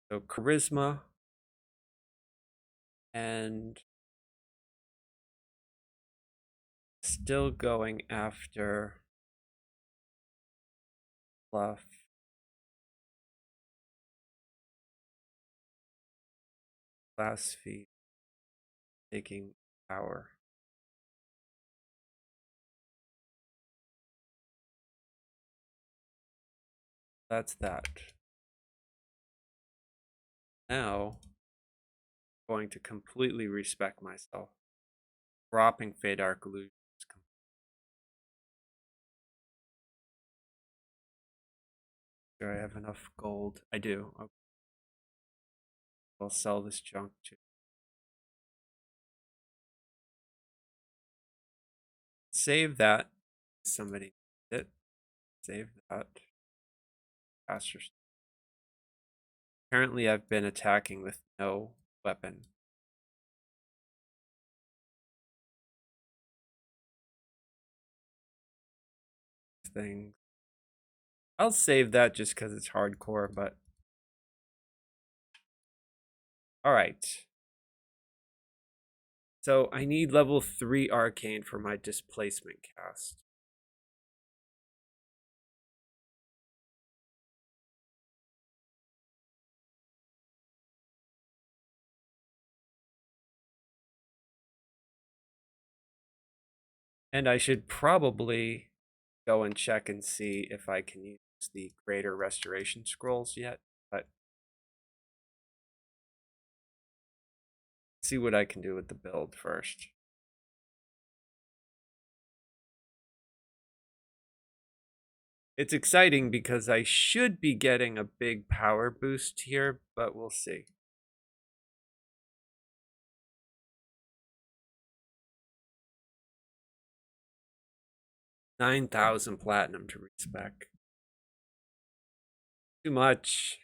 So charisma and still going after fluff. Class feet taking power. That's that. Now, I'm going to completely respect myself. Dropping Fade Arc Illusions. Do I have enough gold? I do. Okay. I'll sell this junk too. Save that. Somebody needs it. Save that. Faster. Apparently, I've been attacking with no weapon. Thing. I'll save that just because it's hardcore, but. Alright. So I need level 3 arcane for my displacement cast. And I should probably go and check and see if I can use the greater restoration scrolls yet, but see what I can do with the build first. It's exciting because I should be getting a big power boost here, but we'll see. $9,000 platinum to respec. Too much.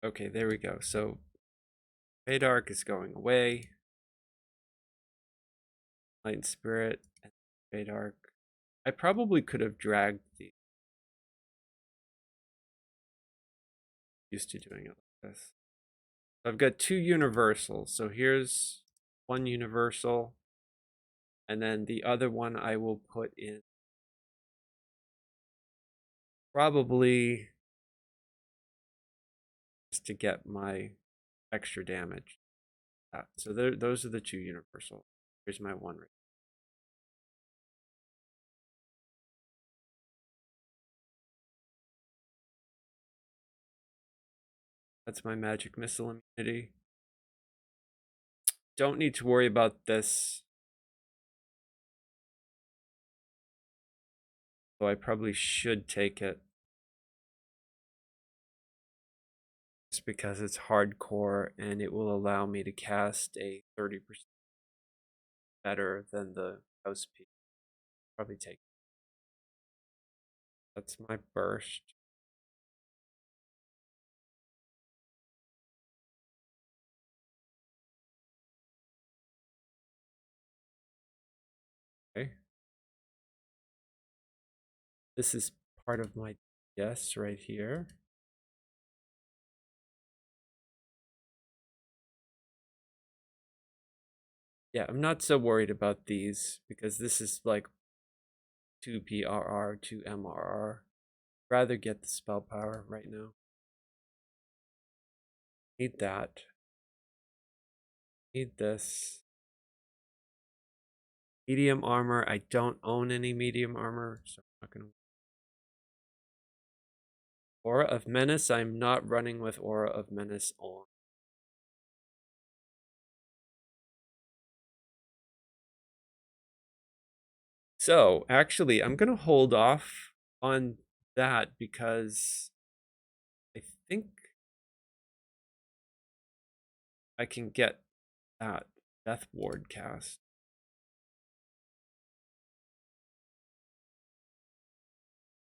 Okay, there we go. So Fade Arc is going away. Light and Spirit and Fade Arc. I probably could have dragged the used to doing it like this. I've got 2 universals. So here's 1 universal. And then the other one I will put in probably just to get my extra damage. So those are the 2 universal. Here's my 1 right. That's my magic missile immunity. Don't need to worry about this. So I probably should take it. Just because it's hardcore and it will allow me to cast a 30% better than the house piece. Probably take it. That's my burst. Okay. This is part of my yes right here. Yeah, I'm not so worried about these because this is like 2 PRR, 2 MRR. Rather get the spell power right now. Need that. Need this. Medium armor. I don't own any medium armor, so I'm not gonna. Aura of Menace. I'm not running with Aura of Menace on. So actually, I'm gonna hold off on that because I think I can get that Death Ward cast.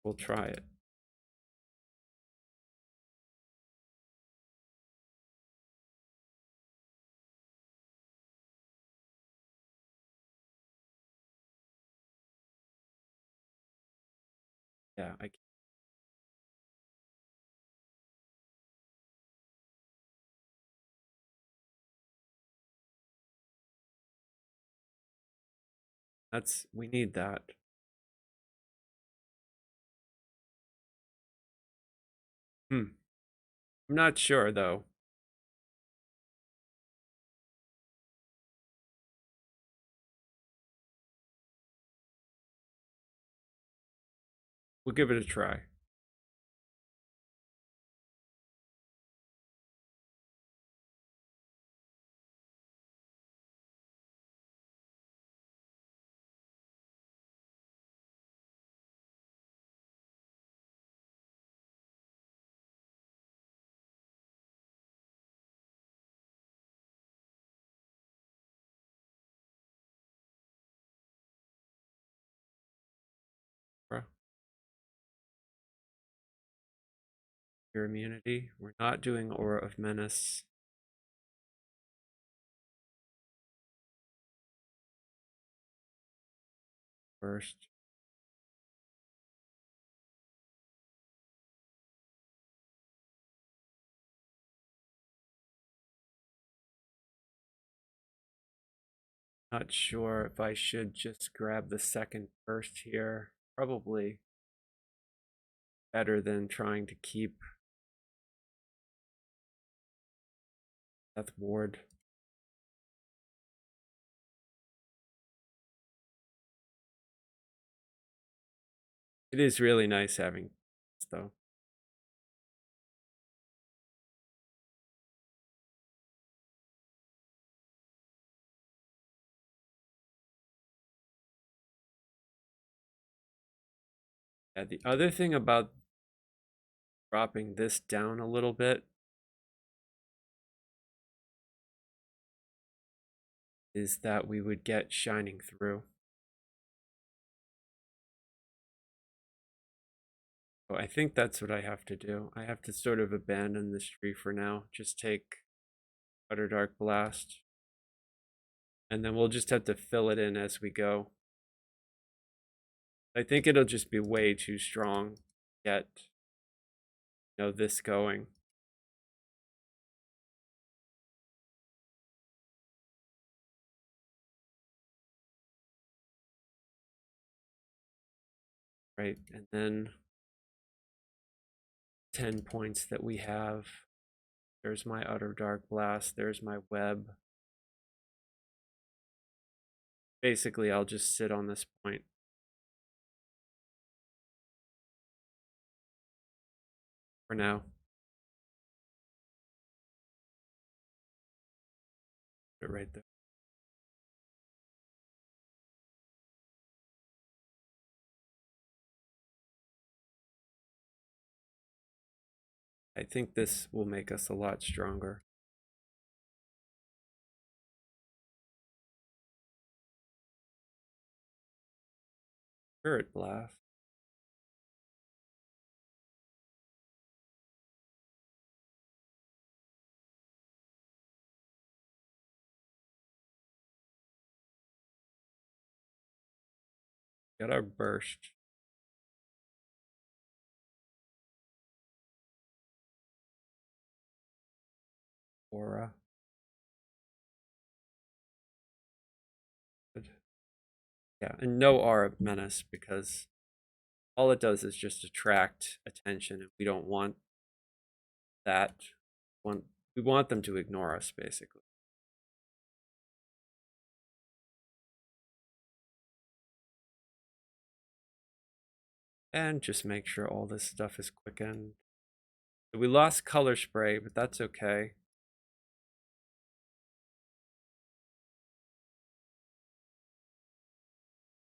We'll try it. Yeah, I We need that. I'm not sure though. We'll give it a try. Your immunity. We're not doing Aura of Menace. First. Not sure if I should just grab the second burst here. Probably better than trying to keep Death Ward. It is really nice having this, though. Yeah, the other thing about dropping this down a little bit is that we would get Shining Through. So I think that's what I have to do. I have to sort of abandon this tree for now. Just take Utter Dark Blast. And then we'll just have to fill it in as we go. I think it'll just be way too strong to get, this going. Right, and then 10 points that we have. There's my Utter Dark Blast. There's my web. Basically, I'll just sit on this point. For now. Put it right there. I think this will make us a lot stronger. Spirit Blast. Got our burst. Aura. Good. Yeah, and no Aura Menace because all it does is just attract attention, and we don't want that. We want them to ignore us, basically. And just make sure all this stuff is quickened. We lost color spray, but that's okay.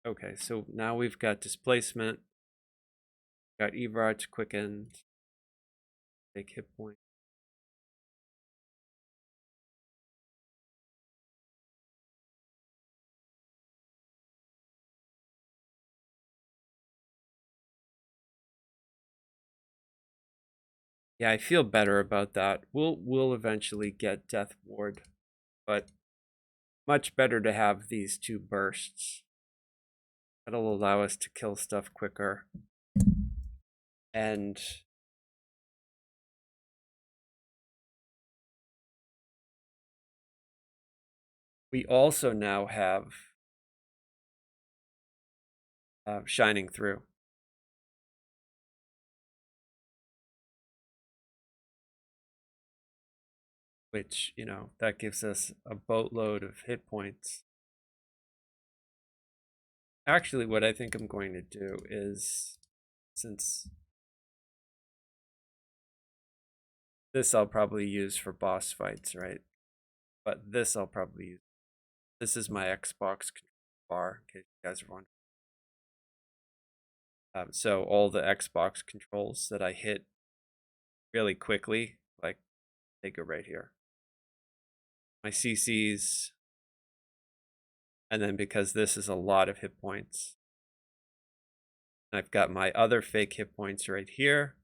Okay, so now we've got displacement, got Everarch quickened, take hit point. Yeah, I feel better about that. We'll eventually get Death Ward, but much better to have these two bursts. That'll allow us to kill stuff quicker. And we also now have shining through. Which, you know, that gives us a boatload of hit points. Actually, what I think I'm going to do is, since this I'll probably use for boss fights, right? But this I'll probably use. This is my Xbox bar, in case you guys are wondering. So all the Xbox controls that I hit really quickly, like they go right here. My CCs, and then because this is a lot of hit points, I've got my other fake hit points right here.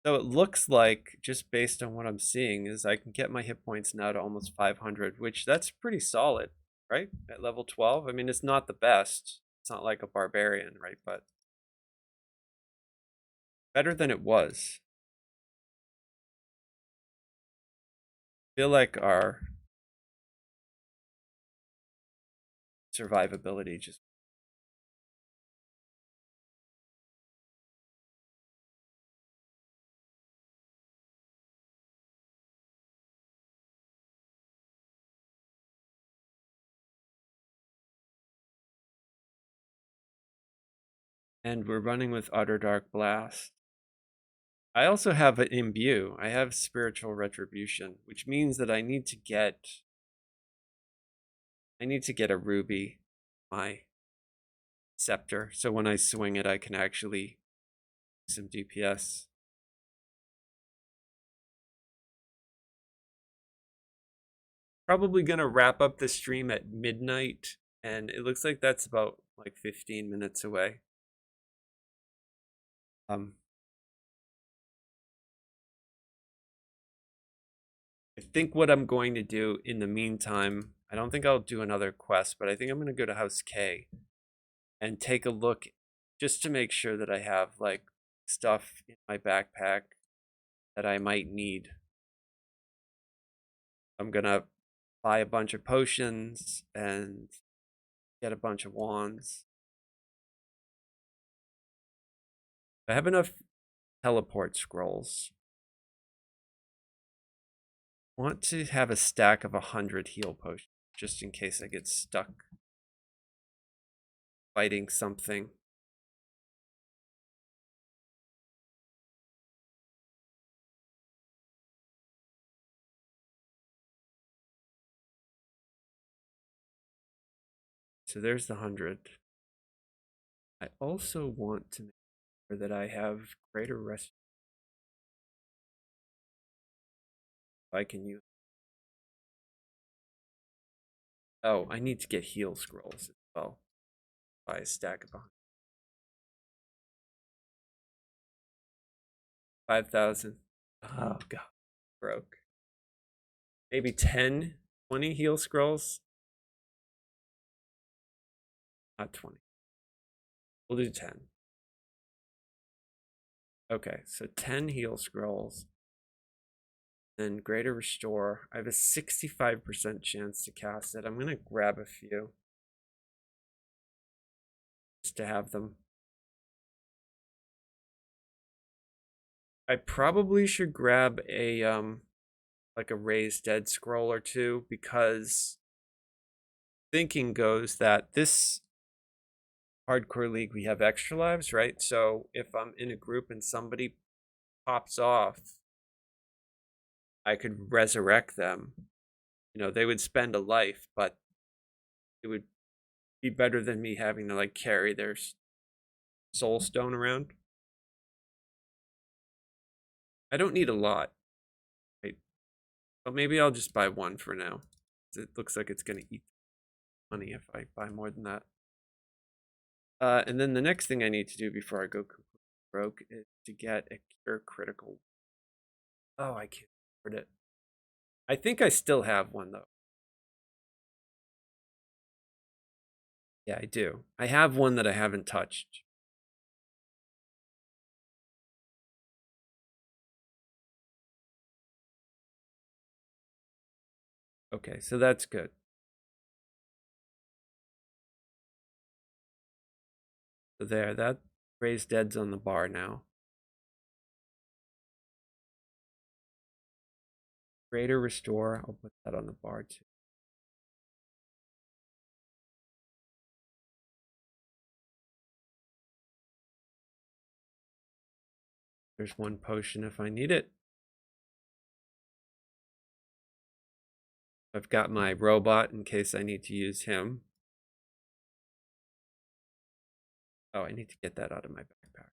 So it looks like, just based on what I'm seeing, is I can get my hit points now to almost 500, which that's pretty solid, right? At level 12. I mean, it's not the best. It's not like a barbarian, right? But better than it was. I feel like our survivability just. And we're running with Utter Dark Blast. I also have an Imbue. I have Spiritual Retribution, which means that I need to get a ruby, my scepter, so when I swing it I can actually do some DPS. Probably gonna wrap up the stream at midnight, and it looks like that's about like 15 minutes away. I think what I'm going to do in the meantime, I don't think I'll do another quest, but I think I'm going to go to House K and take a look just to make sure that I have like stuff in my backpack that I might need. I'm going to buy a bunch of potions and get a bunch of wands. I have enough teleport scrolls. I want to have a stack of 100 heal potions just in case I get stuck fighting something. So there's the 100. I also want to make sure that I have greater rest. I can use. Oh, I need to get heal scrolls as well. Buy a stack of 5,000. Oh god, broke. Maybe 10, 20 heal scrolls. Not 20. We'll do 10. Okay, so 10 heal scrolls. Then greater restore. I have a 65% chance to cast it. I'm gonna grab a few just to have them. I probably should grab a like a raised dead scroll or two, because thinking goes that this hardcore league we have extra lives, right? So if I'm in a group and somebody pops off, I could resurrect them. You know, they would spend a life, but it would be better than me having to like carry their soul stone around. I don't need a lot, right? But maybe I'll just buy one for now. It looks like it's gonna eat money if I buy more than that. And then the next thing I need to do before I go completely broke is to get a cure critical. Oh, I can't afford it. I think I still have one though. Yeah, I do. I have one that I haven't touched. Okay, so that's good. So there, that raised dead's on the bar now. Greater restore, I'll put that on the bar too. There's one potion if I need it. I've got my robot in case I need to use him. Oh, I need to get that out of my backpack.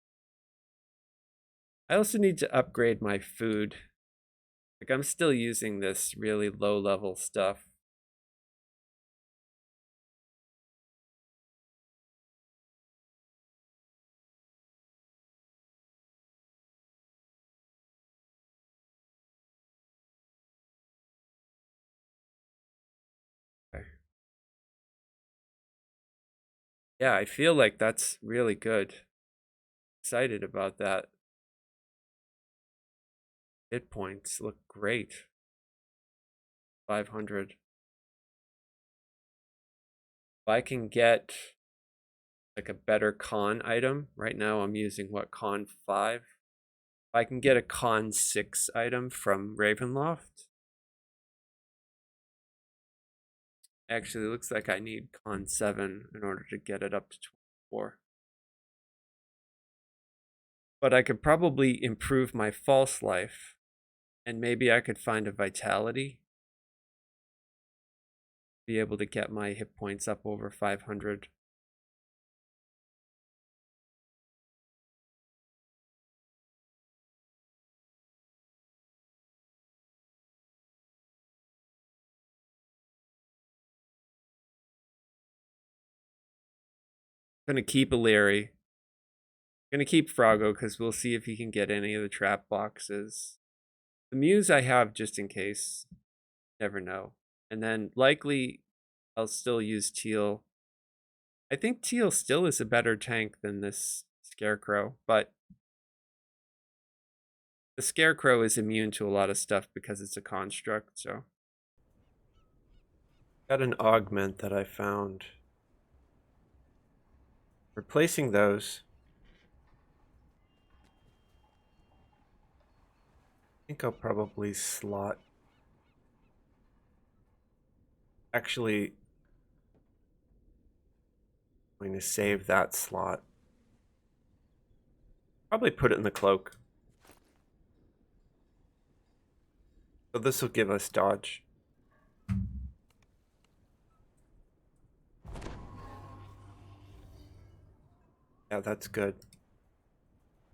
I also need to upgrade my food. Like, I'm still using this really low level stuff. Okay. Yeah, I feel like that's really good. Excited about that. Hit points look great. 500. If I can get like a better con item, right now I'm using what, con 5? If I can get a con 6 item from Ravenloft. Actually, it looks like I need con 7 in order to get it up to 24. But I could probably improve my false life, and maybe I could find a vitality. Be able to get my hit points up over 500. Gonna keep Illyri. Gonna keep Froggo because we'll see if he can get any of the trap boxes. The Muse I have just in case. Never know. And then likely I'll still use Teal. I think Teal still is a better tank than this Scarecrow, but the Scarecrow is immune to a lot of stuff because it's a construct, so. Got an augment that I found. Replacing those. I think I'll probably slot. Actually, I'm going to save that slot. Probably put it in the cloak. So this will give us dodge. Yeah, that's good.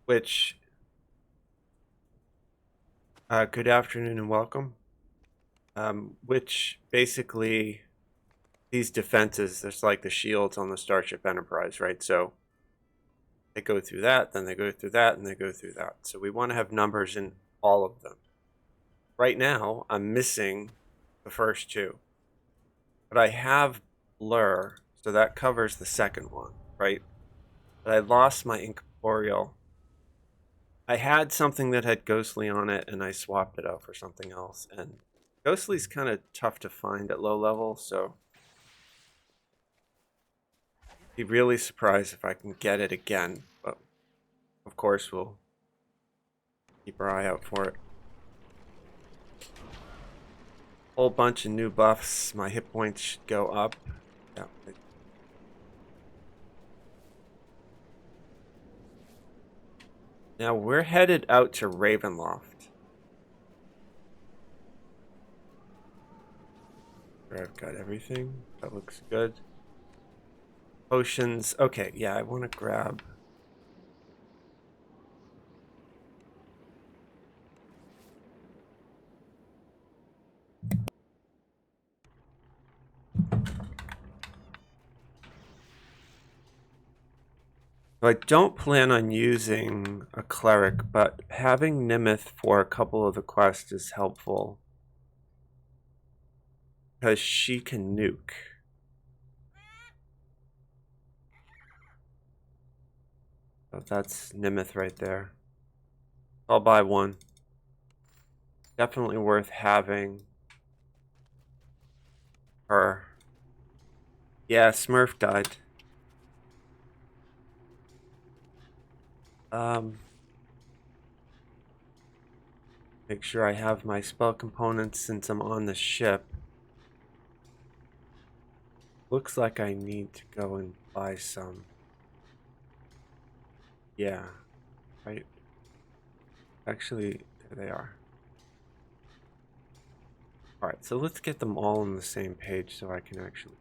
Which, good afternoon and welcome. Which basically, these defenses, there's like the shields on the Starship Enterprise, right? So they go through that, then they go through that, and they go through that. So we want to have numbers in all of them. Right now, I'm missing the first two. But I have blur, so that covers the second one, right? But I lost my incorporeal. I had something that had ghostly on it, and I swapped it out for something else. And ghostly's kind of tough to find at low level, so be really surprised if I can get it again. But of course, we'll keep our eye out for it. Whole bunch of new buffs. My hit points should go up. Yeah. Now we're headed out to Ravenloft. I've got everything. That looks good. Potions. Okay, yeah, I want to grab. I don't plan on using a cleric, but having Nimith for a couple of the quests is helpful. Because she can nuke. So that's Nimith right there. I'll buy one. Definitely worth having her. Yeah, Smurf died. Make sure I have my spell components since I'm on the ship. Looks like I need to go and buy some. Yeah, right. Actually, there they are. Alright, so let's get them all on the same page so I can actually...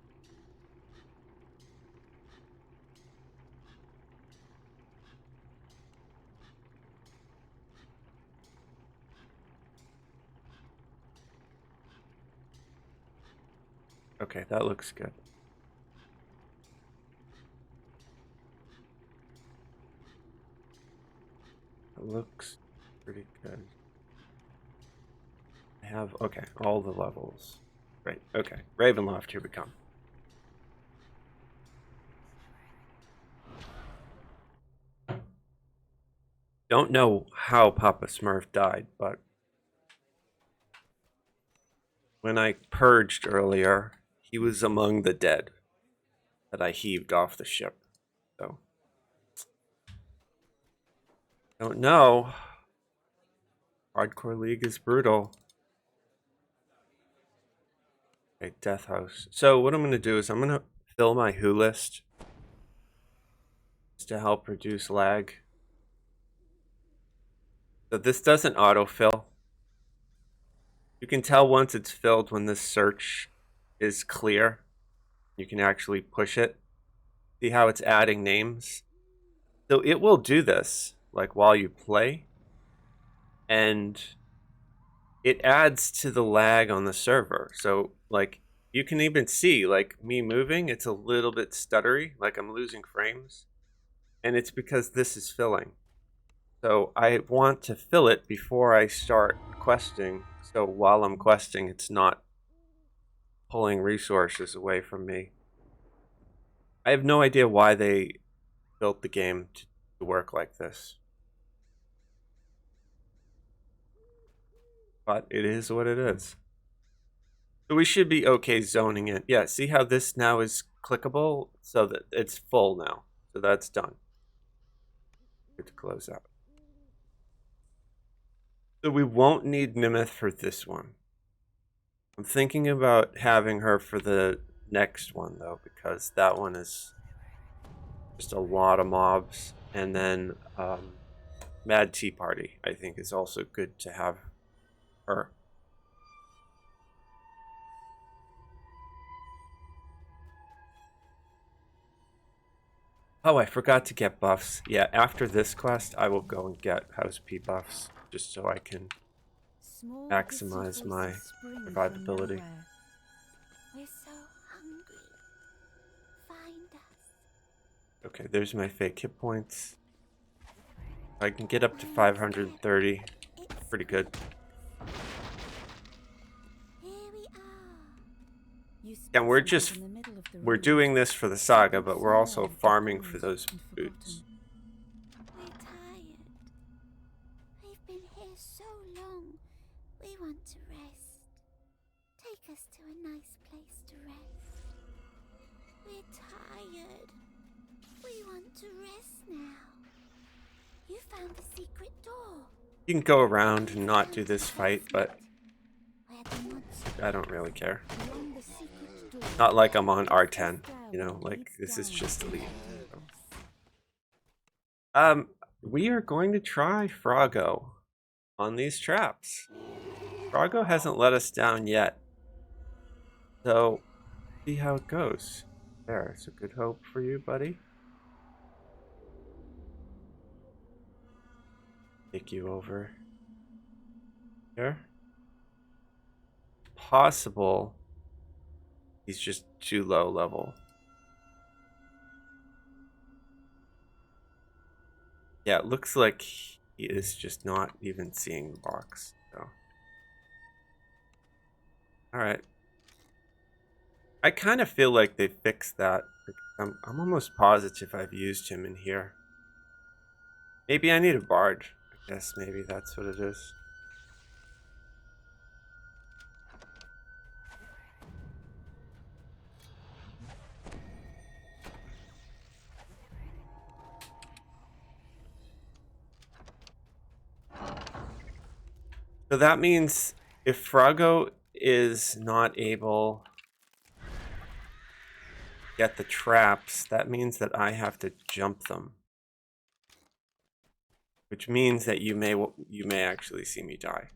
Okay, that looks good. It looks pretty good. I have, okay, all the levels. Right, okay. Ravenloft, here we come. Don't know how Papa Smurf died, but when I purged earlier, he was among the dead that I heaved off the ship. So, don't know. Hardcore League is brutal. Okay, Death House. So what I'm going to do is I'm going to fill my Who list just to help reduce lag. So this doesn't autofill. You can tell once it's filled when this search is clear. You can actually push it. See how it's adding names? So it will do this like while you play. And it adds to the lag on the server. So like you can even see like me moving, it's a little bit stuttery, like I'm losing frames. And it's because this is filling. So I want to fill it before I start questing. So while I'm questing, it's not pulling resources away from me. I have no idea why they built the game to work like this. But it is what it is. So we should be okay zoning it. Yeah, see how this now is clickable? So that it's full now. So that's done. Good to close out. So we won't need Nimith for this one. I'm thinking about having her for the next one though, because that one is just a lot of mobs. And then Mad Tea Party, I think, is also good to have her. Oh, I forgot to get buffs. Yeah, after this quest, I will go and get House P buffs, just so I can maximize my survivability. We're so hungry. Find us. Okay, there's my fake hit points. I can get up to 530. Pretty good. Here we are. And we're doing this for the saga, but we're also farming for those boots. We're tired. We've been here so long. We want to rest. Take us to a nice place to rest. We're tired. We want to rest now. You found the secret door. You can go around and not do this fight, but I don't really care. Not like I'm on R10, you know, like this is just Elite. We are going to try Froggo on these traps. Froggo hasn't let us down yet. So, see how it goes. There's a good hope for you, buddy. Take you over here. Possible he's just too low level. Yeah, it looks like he is just not even seeing the box. So, all right. I kind of feel like they fixed that. I'm almost positive I've used him in here. Maybe I need a bard. I guess maybe that's what it is. So that means if Froggo is not able to get the traps, that means that I have to jump them. Which means that you may actually see me die.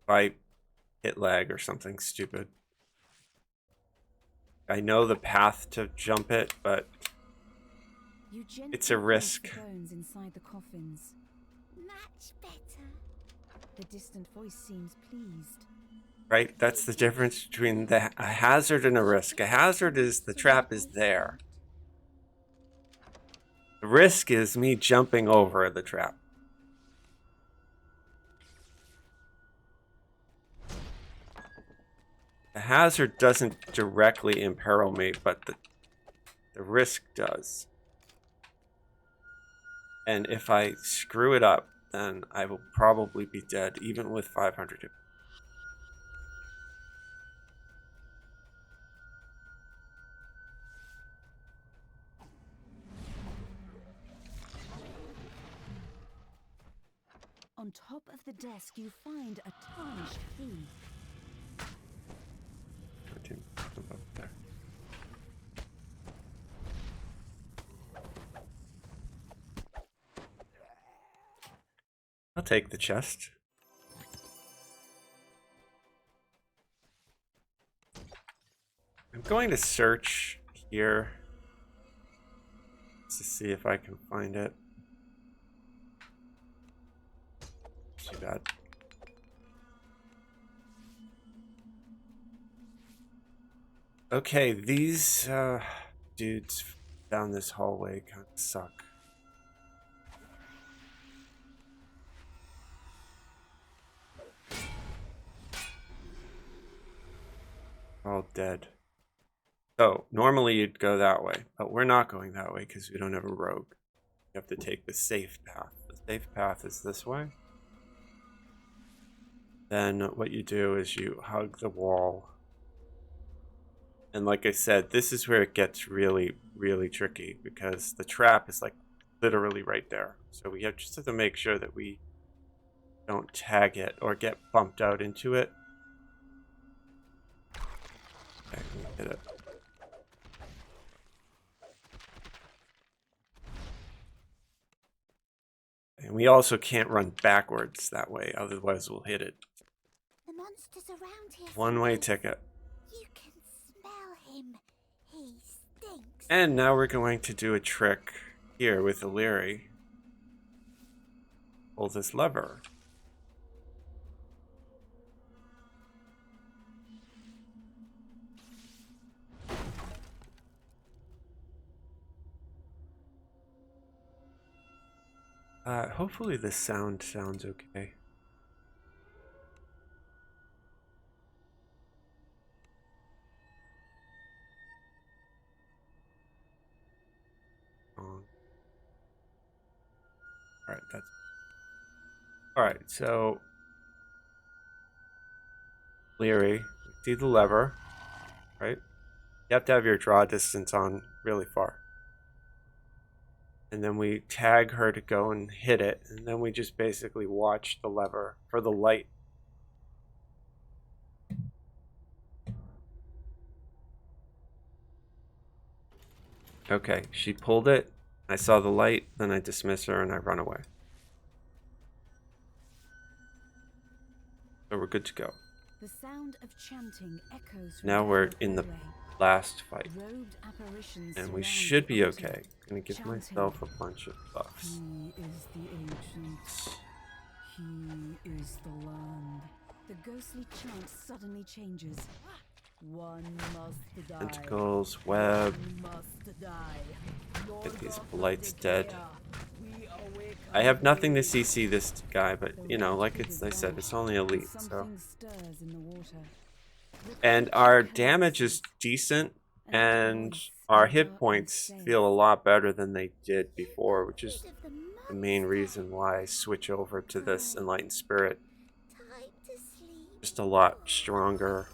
If I hit lag or something stupid. I know the path to jump it, but it's a risk. The bones inside the coffins. Much better. The distant voice seems pleased. Right? That's the difference between a hazard and a risk. A hazard is the trap is there. The risk is me jumping over the trap. The hazard doesn't directly imperil me, but the risk does. And if I screw it up, then I will probably be dead, even with 500 hit. On top of the desk, you find a tarnished key. Up there. I'll take the chest. I'm going to search here to see if I can find it. Too bad. Okay, these dudes down this hallway kind of suck. All dead. So, normally you'd go that way, but we're not going that way because we don't have a rogue. You have to take the safe path. The safe path is this way. Then what you do is you hug the wall. And like I said, this is where it gets really, really tricky because the trap is like literally right there. So we just have to make sure that we don't tag it or get bumped out into it. Okay, we hit it. And we also can't run backwards that way, otherwise we'll hit it. The monsters around here. One-way ticket. You can smell him. He stinks. And now we're going to do a trick here with Illyri. Pull this lever. Hopefully this sounds okay. Alright, that's... Alright, so... Leary, see the lever, right? You have to have your draw distance on really far. And then we tag her to go and hit it, and then we just basically watch the lever for the light. Okay, she pulled it. I saw the light, then I dismiss her and I run away. So we're good to go. The sound of chanting echoes from Now we're the in the hallway. last fight. Robed apparitions And we surround should the be altar, okay. Gonna give chanting, myself a bunch of buffs. He is the ancient. He is the land. The ghostly chant suddenly changes. One must die. Tentacles, web. One must die. Lord Get these of blights the dead. Decay, we awaken I have nothing to thee. CC this guy, but you know, like I said, it's only elite, so. Something stirs in the water. And our damage is decent, and our hit points feel a lot better than they did before, which is the main reason why I switch over to this Enlightened Spirit. Time to sleep. Just a lot stronger.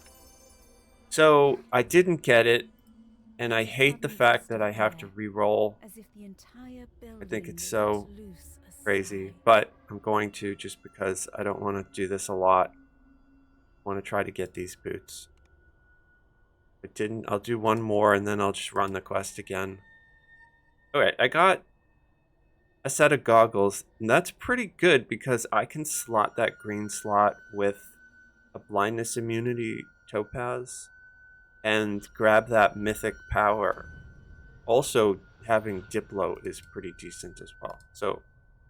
So, I didn't get it, and I hate the fact that I have to re-roll. As if the entire I think building it's so let loose a crazy, but I'm going to just because I don't want to do this a lot. I want to try to get these boots. If I didn't, I'll do one more and then I'll just run the quest again. Alright, I got a set of goggles, and that's pretty good because I can slot that green slot with a blindness immunity topaz and grab that mythic power. Also, having Diplo is pretty decent as well. So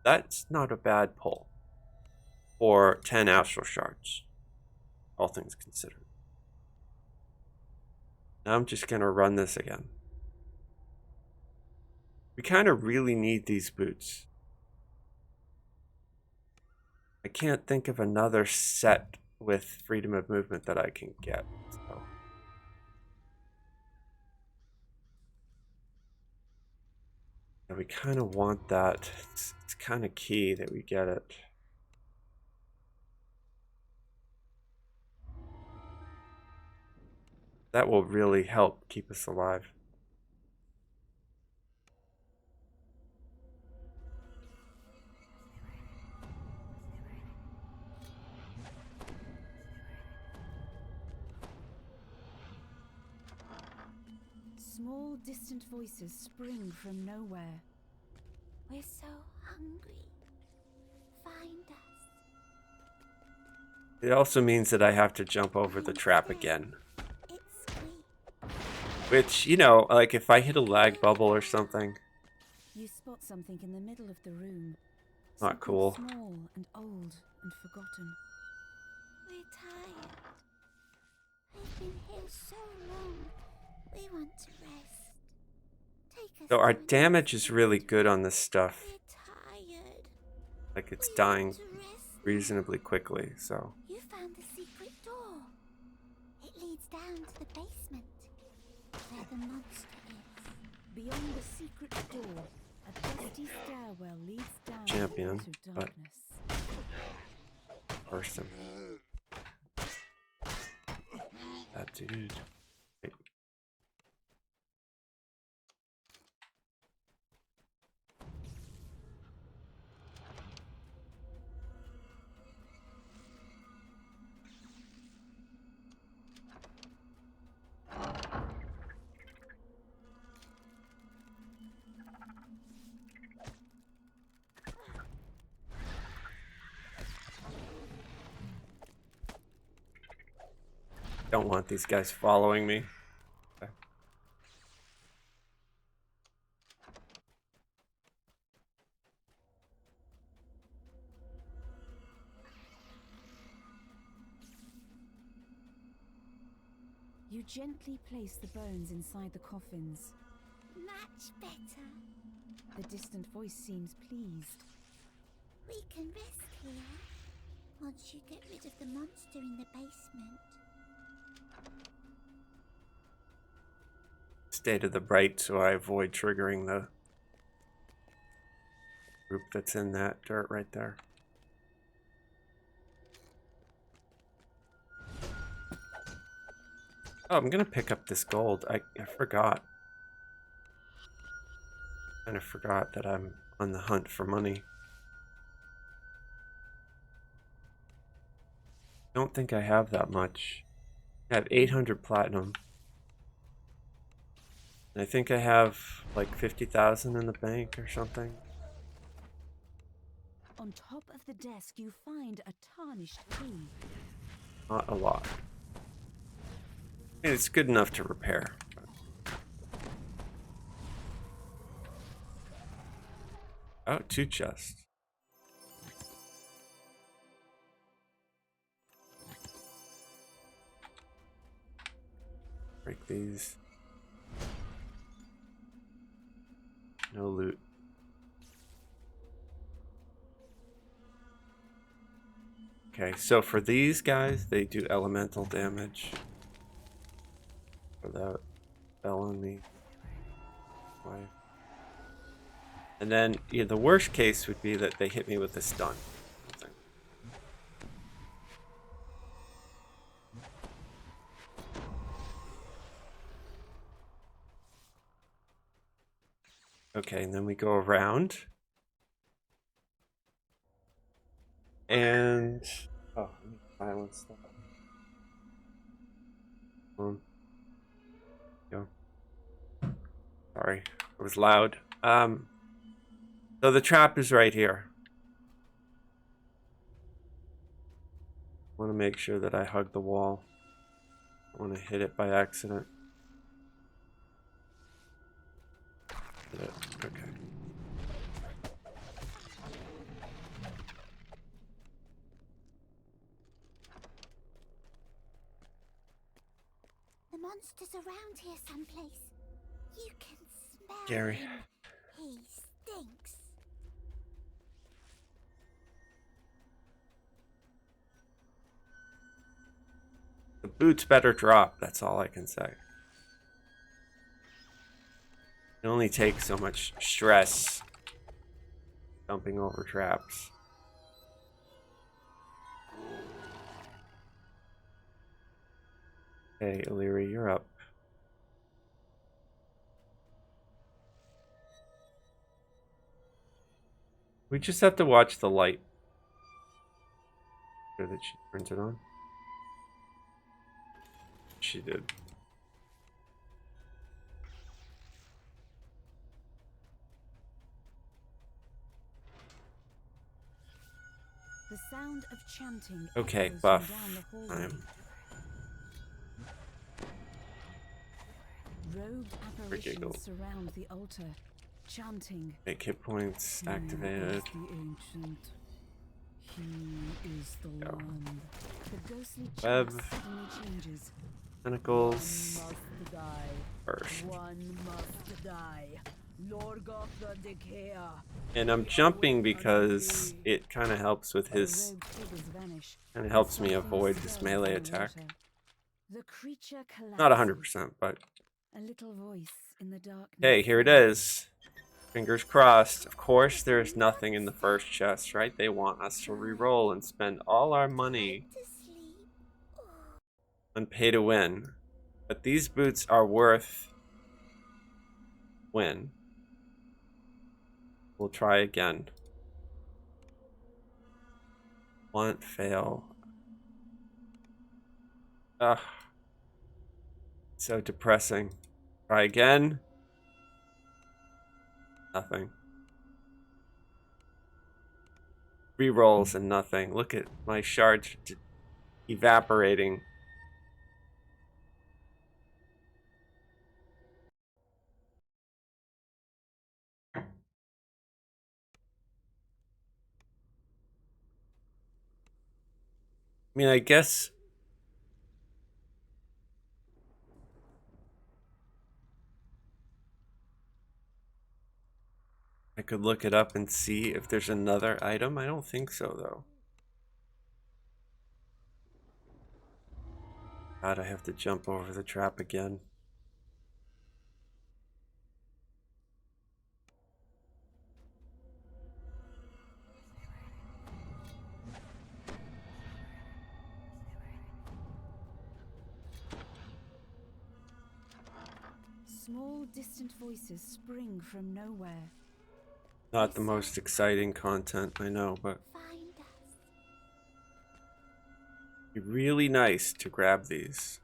that's not a bad pull for 10 astral shards, all things considered. Now I'm just going to run this again. We kind of really need these boots. I can't think of another set with freedom of movement that I can get. So. Yeah, we kind of want that. It's kind of key that we get it. That will really help keep us alive. Small, distant voices spring from nowhere. We're so hungry. Find us. It also means that I have to jump over the trap again. It squeaks. Which, you know, like if I hit a lag bubble or something, You spot something in the middle of the room. Not cool. Something small and old and forgotten. We're tired. We've been here so long. We want to rest. Take us So our to a damage nice is really place. good on this stuff. We're tired. Like it's We dying want to rest now. reasonably quickly, so. You found the secret door. It leads down to the basement, where the monster is. Beyond the secret door, a dusty stairwell leads down Champion, into but- darkness. Person. That dude. Wait. Don't want these guys following me. Okay. You gently place the bones inside the coffins. Much better. The distant voice seems pleased. We can rest here. Once you get rid of the monster in the basement. Stay to the right so I avoid triggering the group that's in that dirt right there. Oh, I'm gonna pick up this gold. I forgot. Kind of forgot that I'm on the hunt for money. Don't think I have that much. I have 800 platinum. I think I have like 50,000 in the bank or something. On top of the desk, you find a tarnished key. Not a lot. It's good enough to repair. Oh, 2 chests. Break these. No loot. Okay, so for these guys, they do elemental damage. Without spell on me. Why? And then, yeah, the worst case would be that they hit me with a stun. Okay, and then we go around. And oh, let me silence that. Go. Sorry, it was loud. So the trap is right here. I want to make sure that I hug the wall. I want to hit it by accident. Hit it. Okay. The monster's around here someplace. You can smell Gary. him. He stinks. The boots better drop, that's all I can say. It only takes so much stress jumping over traps. Hey, Illyri, you're up. We just have to watch the light. Sure that she turns it on. She did. The sound of chanting Okay, echoes buff. from down the hallway. Robed giggle. apparitions surround the altar, chanting. Make hit points "He activated. is the ancient. He is the Go. land." The ghostly Web. chant suddenly changes. Tentacles. One must die. First. One must die. Lorgoth the Decayer. And I'm jumping because it kind of helps with The his. robed figures vanish. Kind of helps me Something avoid this stirs melee in the attack. water. The creature collapses. Not 100%, but A little voice in the darkness. hey, here it is. Fingers crossed. Of course, there's nothing in the first chest, right? They want us to re-roll and spend all our money To sleep. on pay to win. But these boots are worth win. We'll try again. Want, fail. Ugh. So depressing. Try again. Nothing. Rerolls and nothing. Look at my shards evaporating. I mean, I guess I could look it up and see if there's another item. I don't think so, though. God, I have to jump over the trap again. Small, distant voices spring from nowhere. Not the most exciting content, I know, but Find us. it'd be really nice to grab these.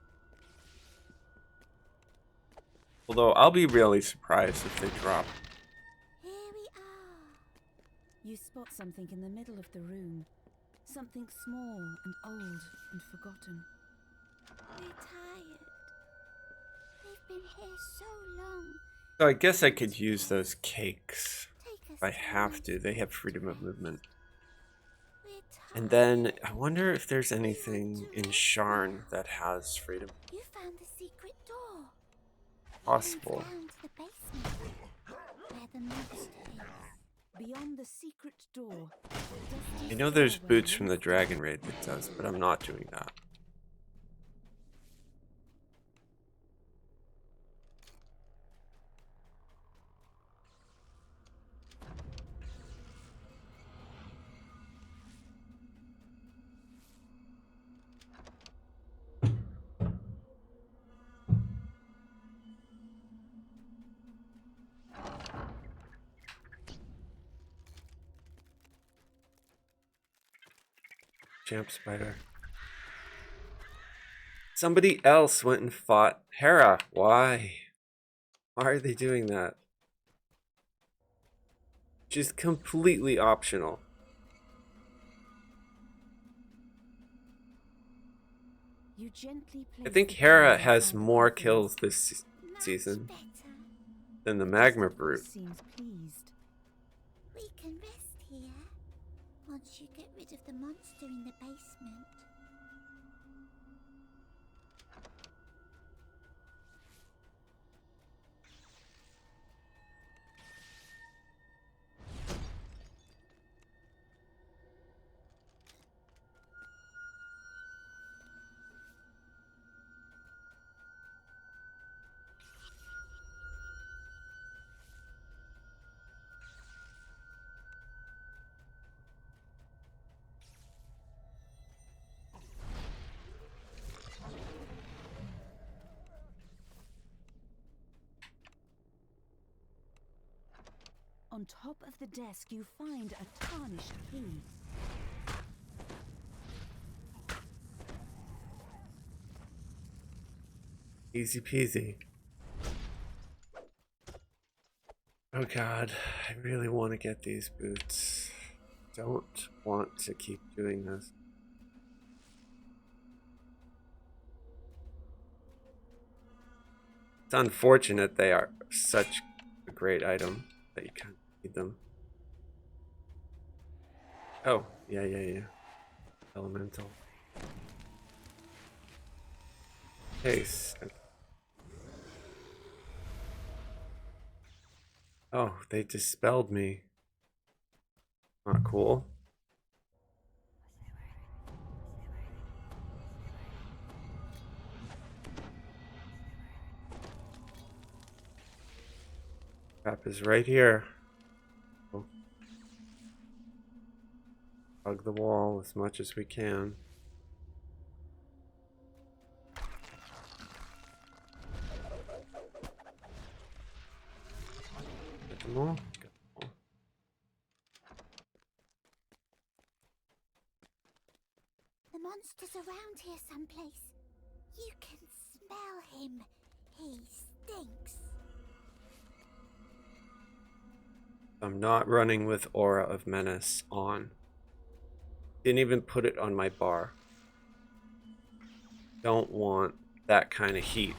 Although I'll be really surprised if they drop. Here we are. You spot something in the middle of the room. Something small and old and forgotten. We're tired. We've been here so long. So I guess I could use those cakes. Take us If I to a have nice to, they have place freedom of movement. We're And tired. then I wonder if there's anything in Sharn that has freedom. You found the secret door. Possible. Down to the basement where the monster is. Beyond the secret door, I know there's boots from the Dragon Raid that does, but I'm not doing that. Champ Spider. Somebody else went and fought Hera. Why? Why are they doing that? She's completely optional. You gently I place think the Hera keys has inside the more coffins. kills this Much season better. than the Just Magma the voice Brute. seems pleased. We can rest here. Once you get rid of the monster in the basement. On top of the desk, you find a tarnished key. Easy peasy. Oh god, I really want to get these boots. Don't want to keep doing this. It's unfortunate they are such a great item that you kind of need them. Oh, yeah. Elemental. Case. Oh, they dispelled me. Not cool. Trap is right here. Oh. Hug the wall as much as we can. Get them all? Get them all. The monster's around here someplace. You can smell him. He stinks. I'm not running with Aura of Menace on. Didn't even put it on my bar. Don't want that kind of heat.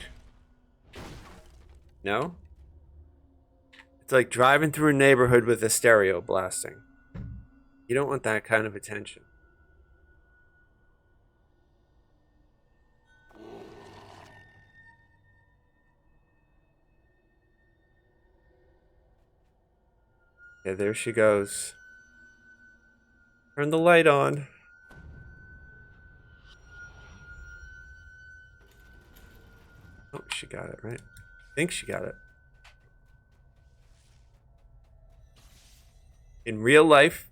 No? It's like driving through a neighborhood with a stereo blasting. You don't want that kind of attention. Yeah, there she goes. Turn the light on. Oh, she got it, right? I think she got it. In real life,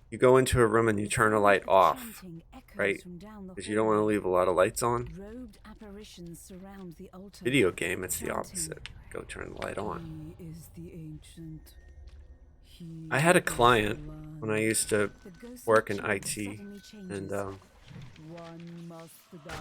you go into a room and you turn a light off, right? Because you don't want to leave a lot of lights on. Robed apparitions surround the altar. Video game, it's the opposite. Go turn the light on. He is the ancient. He I had a is client the land. when I used to The ghostly work in chant IT, suddenly changes. and One must die.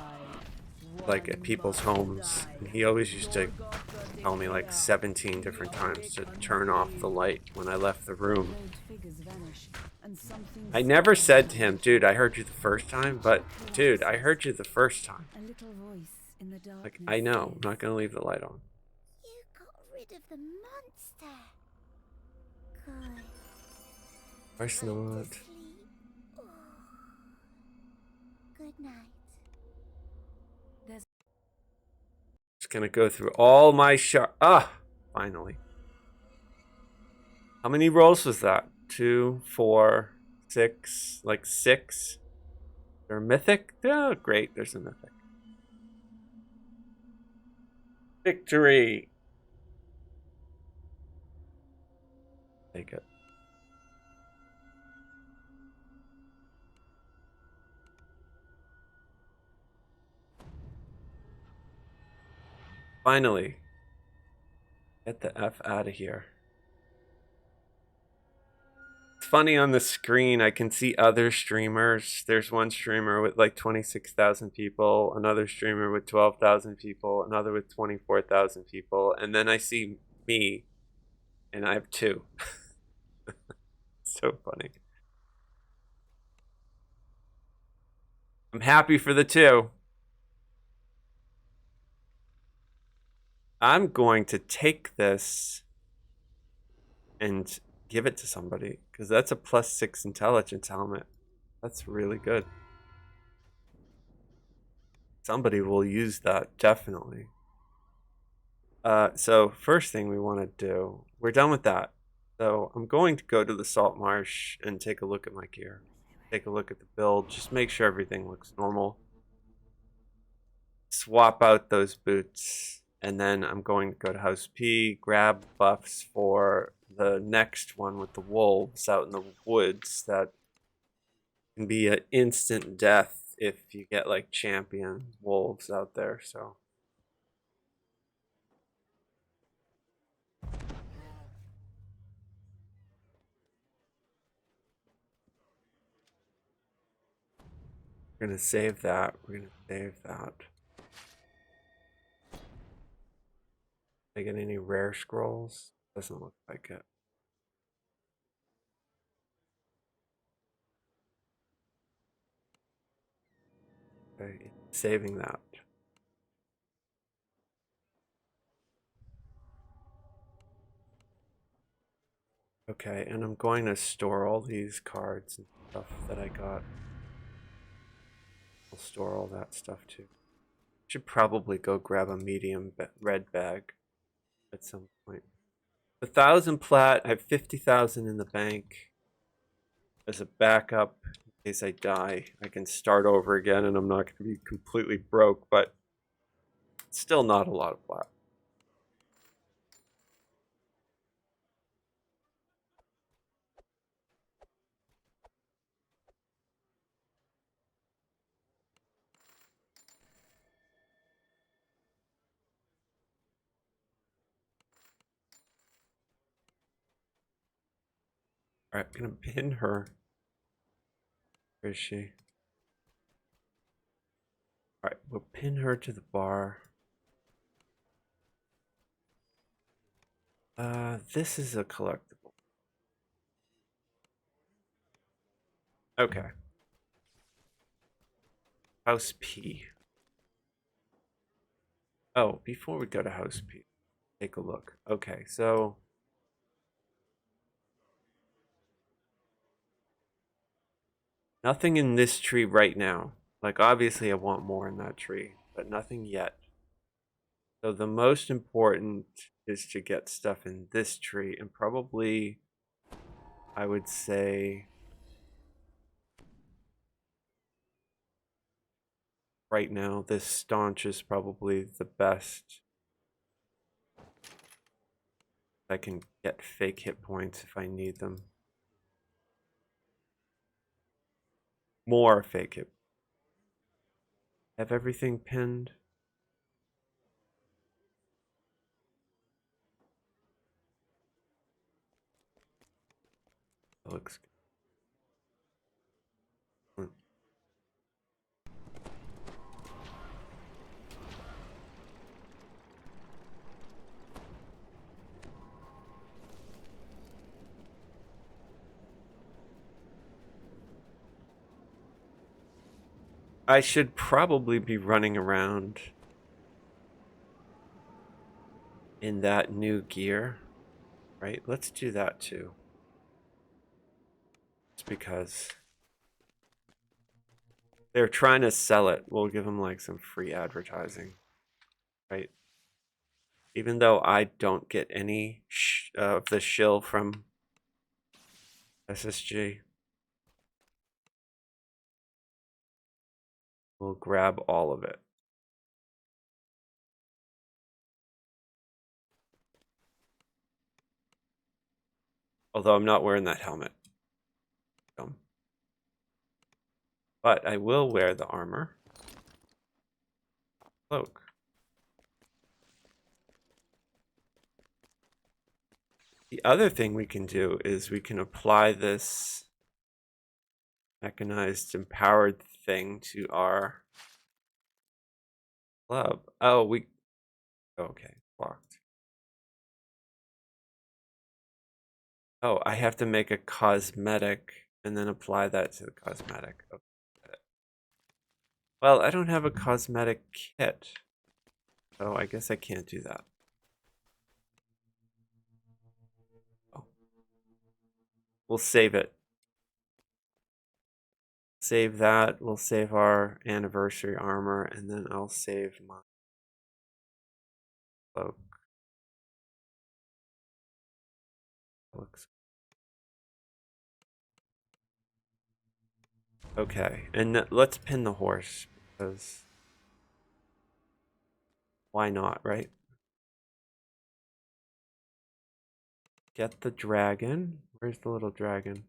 like at One people's must homes, die. and he always used to Lord God, tell me like declare 17 different times to turn off the light when I left the room. robed figures vanish, and something I never sparkles said to in him, the dude, I heard you the first time, but dude, I heard you the first time. A little voice in the darkness. Like, I know, I'm says, not gonna leave the light on. You got rid of the monster. Good. Of course Time to not. sleep. Oh. Good night. Just gonna go through all my finally. How many rolls was that? 2, 4, 6, like 6. They're mythic? Oh, great, there's a mythic. Victory! Take it. Finally. Get the F out of here. It's funny on the screen, I can see other streamers. There's one streamer with like 26,000 people, another streamer with 12,000 people, another with 24,000 people, and then I see me, and I have 2. So funny. I'm happy for the 2. I'm going to take this and give it to somebody because that's a +6 intelligence helmet. That's really good. Somebody will use that, definitely. So first thing we want to do, we're done with that. So I'm going to go to the salt marsh and take a look at my gear. Take a look at the build, just make sure everything looks normal. Swap out those boots, and then I'm going to go to House P, grab buffs for the next one with the wolves out in the woods that can be an instant death if you get like champion wolves out there, so. We're gonna save that. We're gonna save that. Did I get any rare scrolls? Doesn't look like it. Okay, saving that. Okay, and I'm going to store all these cards and stuff that I got. I'll store all that stuff too. Should probably go grab a medium red bag at some point. 1,000 plat. I have 50,000 in the bank as a backup in case I die. I can start over again, and I'm not going to be completely broke, but still not a lot of plat. Alright, I'm gonna pin her. Where is she? Alright, we'll pin her to the bar. This is a collectible. Okay. House P. Oh, before we go to House P, take a look. Okay, so nothing in this tree right now. Like, obviously I want more in that tree, but nothing yet. So the most important is to get stuff in this tree, and probably, I would say, right now, this staunch is probably the best. I can get fake hit points if I need them. More fake hit. Have everything pinned? That looks good. I should probably be running around in that new gear, right? Let's do that too. It's because they're trying to sell it. We'll give them like some free advertising, right? Even though I don't get any of the shill from SSG, we'll grab all of it. Although I'm not wearing that helmet. But I will wear the armor. Cloak. The other thing we can do is we can apply this mechanized empowered thing to our club. Oh, okay, blocked. Oh, I have to make a cosmetic and then apply that to the cosmetic. Okay. Well, I don't have a cosmetic kit, so I guess I can't do that. Oh. We'll save it. Save that. We'll save our anniversary armor, and then I'll save my cloak. Looks okay. And let's pin the horse because why not, right? Get the dragon. Where's the little dragon?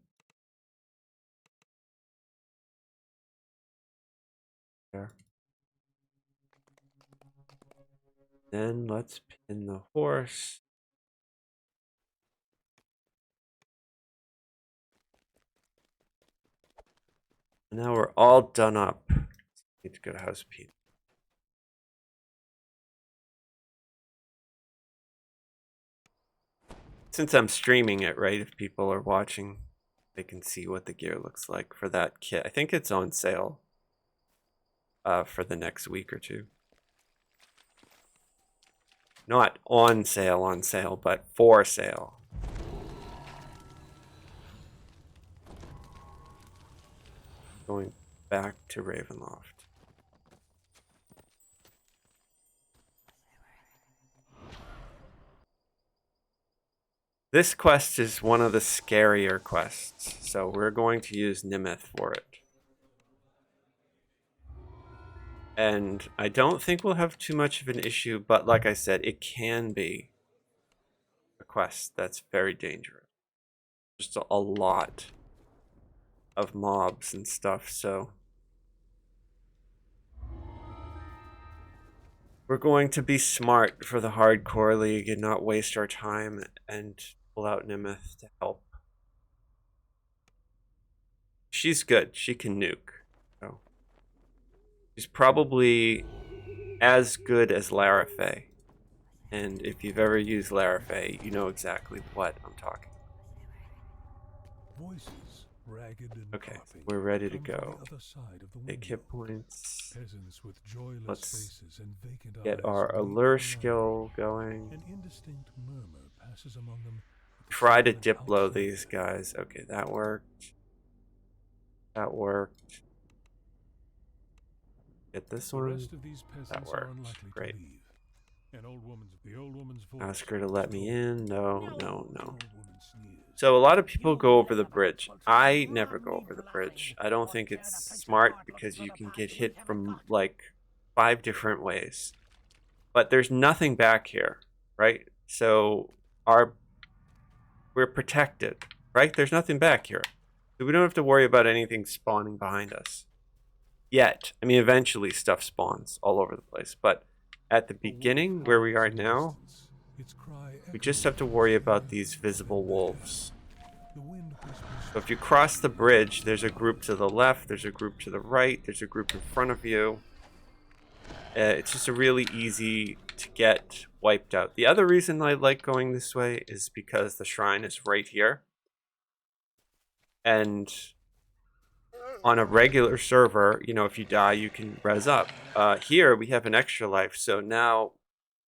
There. Then let's pin the horse. And now we're all done up. Need to go to housekeeping. Since I'm streaming it, right? If people are watching, they can see what the gear looks like for that kit. I think it's on sale for the next week or two. Not on sale, but for sale. Going back to Ravenloft. This quest is one of the scarier quests, so we're going to use Nimith for it. And I don't think we'll have too much of an issue, but like I said, it can be a quest that's very dangerous. Just a lot of mobs and stuff, so we're going to be smart for the hardcore league and not waste our time and pull out Nimith to help. She's good. She can nuke. So she's probably as good as Larafay. And if you've ever used Larafay, you know exactly what I'm talking about. Voices, ragged and Okay, coughing, we're ready to come from go. the other side of the Take window. hit points. Peasants with joyless Let's faces and vacant get eyes our wait allure in skill line. going. An indistinct murmur passes among them. Try to diplo these guys. Okay, that worked. That worked. Get this The one. rest of these peasants That are worked. unlikely Great. to leave. The old woman's voice Ask her to let me in. No, no, The no. old woman sneers. So a lot of people go over the bridge. I never go over the bridge. I don't think it's smart because you can get hit from like 5 different ways. But there's nothing back here, right? So we're protected, right? There's nothing back here. So we don't have to worry about anything spawning behind us. Yet. I mean, eventually stuff spawns all over the place. But at the beginning, where we are now, we just have to worry about these visible wolves. So if you cross the bridge, there's a group to the left, there's a group to the right, there's a group in front of you. It's just a really easy to get wiped out. The other reason I like going this way is because the shrine is right here. And on a regular server, you know, if you die, you can res up. Here, we have an extra life, so now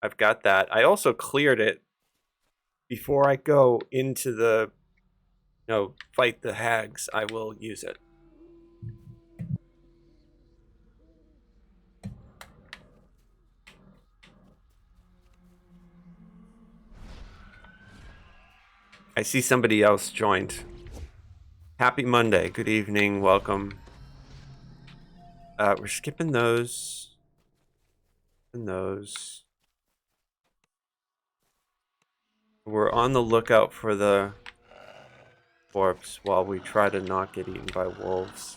I've got that. I also cleared it before I go into the, fight the hags. I will use it. I see somebody else joined. Happy Monday. Good evening. Welcome. We're skipping those. And those. We're on the lookout for the corpse while we try to not get eaten by wolves.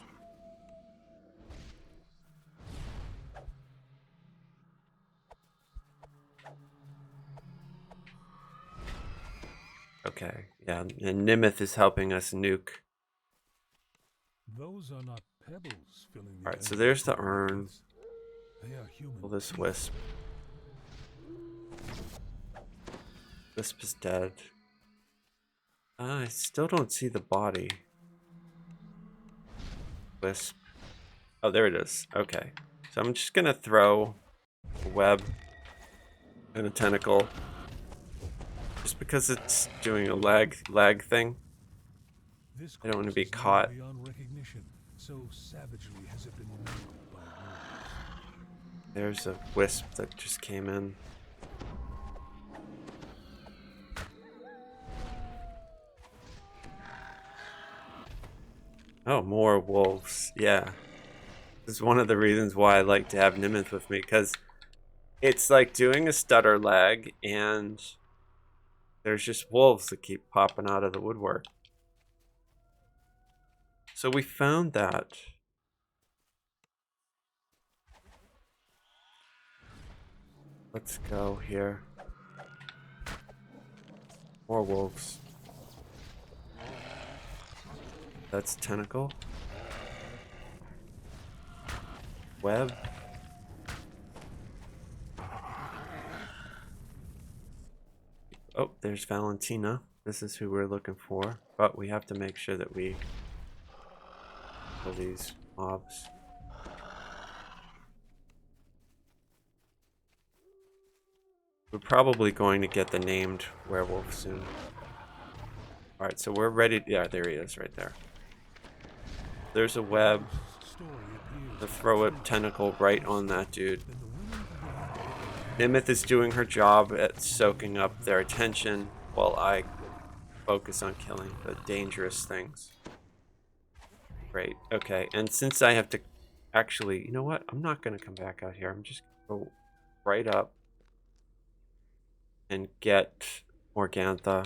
Okay, yeah, and Nimith is helping us nuke. Those are not pebbles filling the Alright, so earth there's the with urn. liquids. They are human Kill this teeth. wisp. Wisp is dead. I still don't see the body. Wisp. Oh, there it is. Okay. So I'm just gonna throw a web and a tentacle. Just because it's doing a lag thing. This I don't want to corpse be is now caught. beyond recognition. So savagely has it been mauled by wolves. There's a wisp that just came in. Oh, more wolves. Yeah. This is one of the reasons why I like to have Nimith with me, because it's like doing a stutter lag, and there's just wolves that keep popping out of the woodwork. So we found that. Let's go here. More wolves. That's tentacle. Web. Oh, there's Valentina. This is who we're looking for. But we have to make sure that we kill these mobs. We're probably going to get the named werewolf soon. Alright, so we're ready. Yeah, there he is right there. There's a web. To throw a tentacle right on that dude. Nimith is doing her job at soaking up their attention while I focus on killing the dangerous things. Great. Okay, and since I have to actually, you know what? I'm not going to come back out here. I'm just going to go right up and get Morgantha.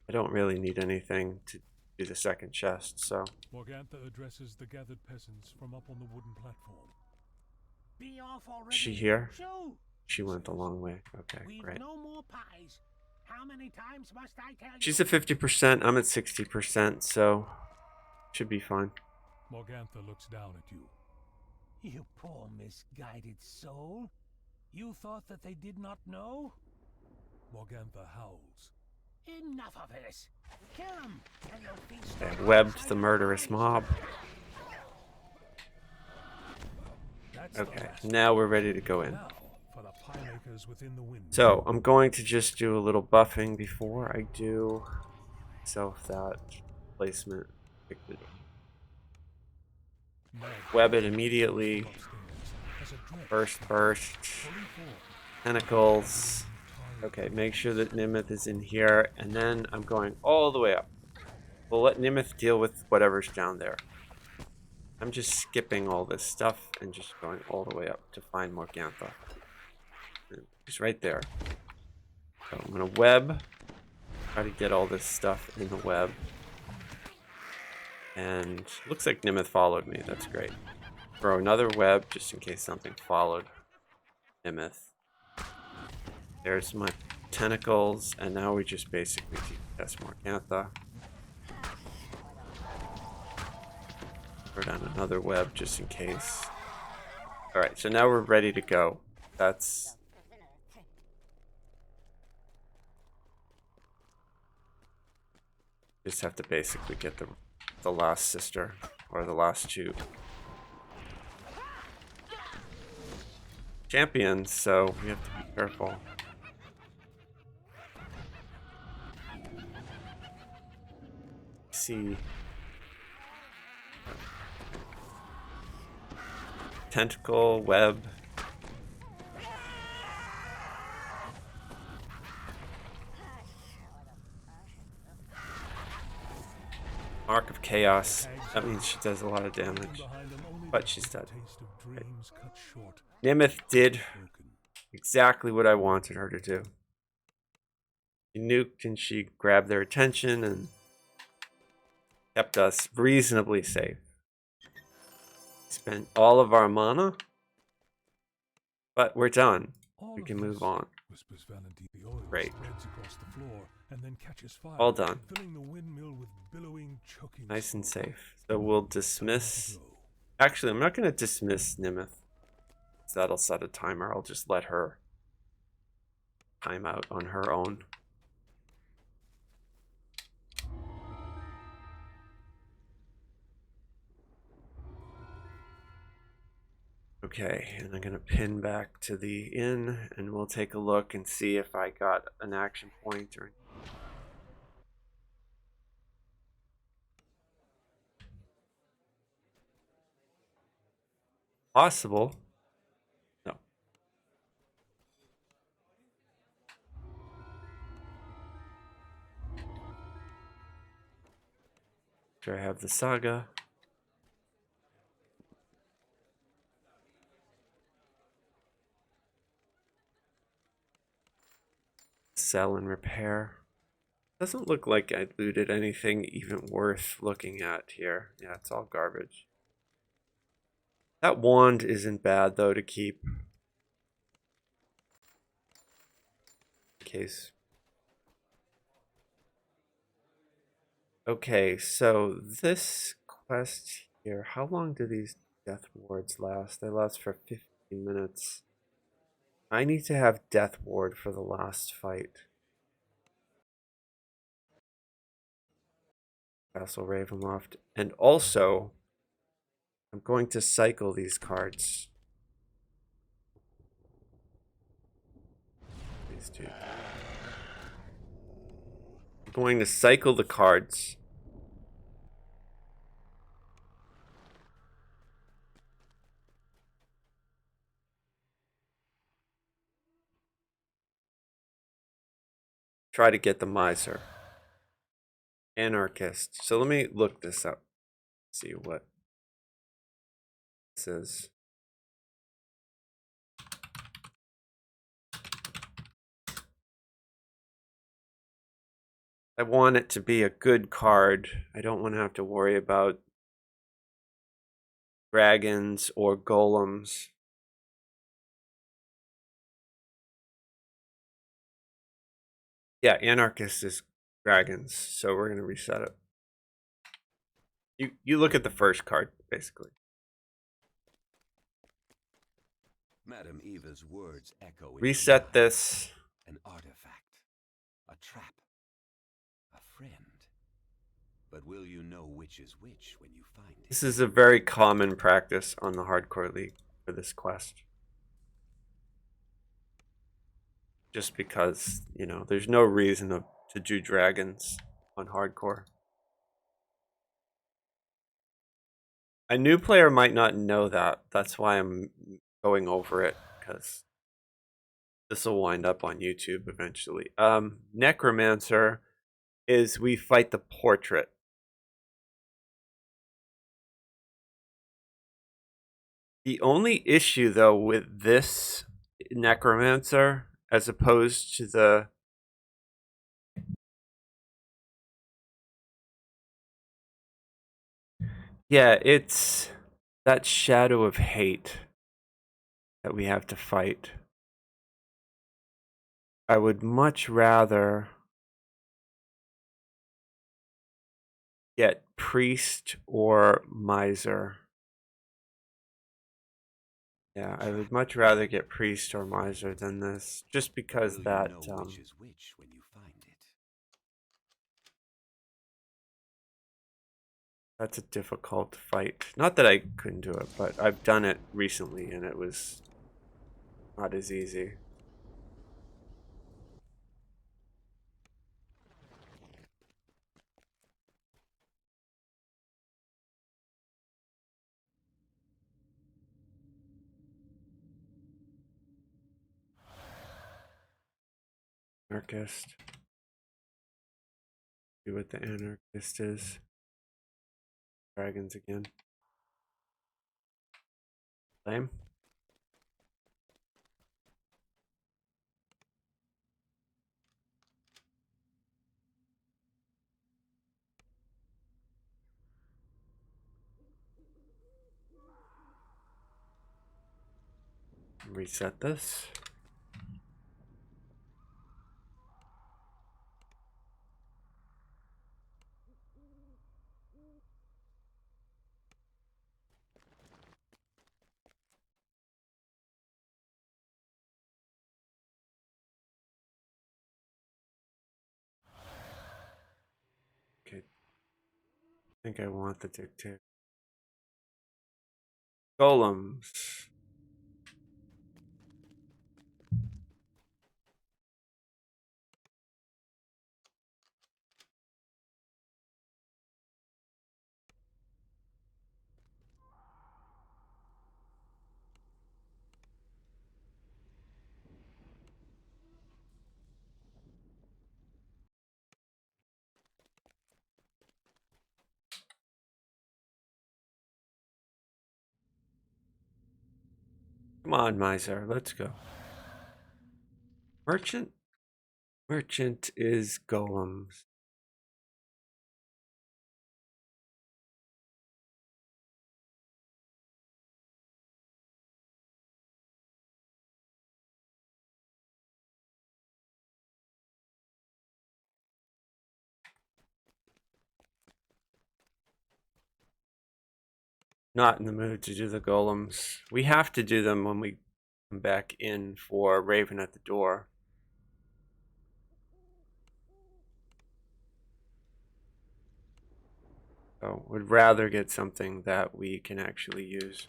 I don't really need anything to do the second chest, so. Morgantha addresses the gathered peasants from up on the wooden platform. Be off already. Is she here? Shoo! She went a long way. Okay, We've great. no more pies. How many times must I tell you? She's at 50%. I'm at 60%, so should be fine. Morgantha looks down at you. You poor misguided soul. You thought that they did not know? Morgantha howls. Enough of this. Kill him, and you'll feast Okay, on webbed outside the of murderous eyes. mob. That's the Okay, last. now we're ready to go in. Now for the pie makers within the wind. So I'm going to just do a little buffing before I do myself that placement. Web it immediately. Burst. Tentacles. Okay, make sure that Nimith is in here, and then I'm going all the way up. We'll let Nimith deal with whatever's down there. I'm just skipping all this stuff and just going all the way up to find Morgantha. He's right there. So I'm gonna web. Try to get all this stuff in the web. And looks like Nimith followed me. That's great. Throw another web just in case something followed Nimith. There's my tentacles, and now we just basically test Morgantha. Throw down another web just in case. Alright, so now we're ready to go. That's... Just have to basically get the last sister, or the last two. Champions, so we have to be careful. See. Tentacle, web. Mark of Chaos. That means she does a lot of damage. But she's dead. Right. Nimith did exactly what I wanted her to do. She nuked and she grabbed their attention and kept us reasonably safe. Spent all of our mana, but we're done. We can move on. whispers Valentine. The oil Great. spreads across the floor and then catches fire, All done. filling the windmill with billowing, choking Nice and smoke. safe. So we'll Time to dismiss. go. Actually, I'm not going to dismiss Nimith. So that'll set a timer. I'll just let her time out on her own. Okay, and I'm gonna pin back to the inn and we'll take a look and see if I got an action point or possible. No. Sure, I have the saga. Sell and repair. Doesn't look like I looted anything even worth looking at here. Yeah, it's all garbage. That wand isn't bad though to keep. In case. Okay, so this quest here, how long do these death wards last? They last for 15 minutes. I need to have death ward for the last fight. Castle Ravenloft. And also, I'm going to cycle these cards. These two. I'm going to cycle the cards. Try to get the miser. Anarchist. So let me look this up. See what this is. I want it to be a good card. I don't want to have to worry about dragons or golems. Yeah, anarchist is dragons, so we're gonna reset it. You look at the first card, basically. Madam Eva's words echo in Reset your mind. this. An artifact, a trap, a friend. But will you know which is which when you find it? This is a very common practice on the Hardcore League for this quest. Just because, you know, there's no reason to do dragons on Hardcore. A new player might not know that. That's why I'm going over it, because this will wind up on YouTube eventually. Necromancer is we fight the portrait. The only issue, though, with this Necromancer, as opposed to the... Yeah, it's that shadow of hate that we have to fight. I would much rather get priest or miser. Yeah, I would much rather get priest or miser than this, just because Will that you know which is which when you find it? that's a difficult fight. Not that I couldn't do it, but I've done it recently and it was not as easy. Anarchist. See what the anarchist is. Dragons again. Lame. Reset this. think I want the dictator. Golems. Come on, Miser, let's go. Merchant? Merchant is golems. Not in the mood to do the golems. We have to do them when we come back in for Raven at the door. So would rather get something that we can actually use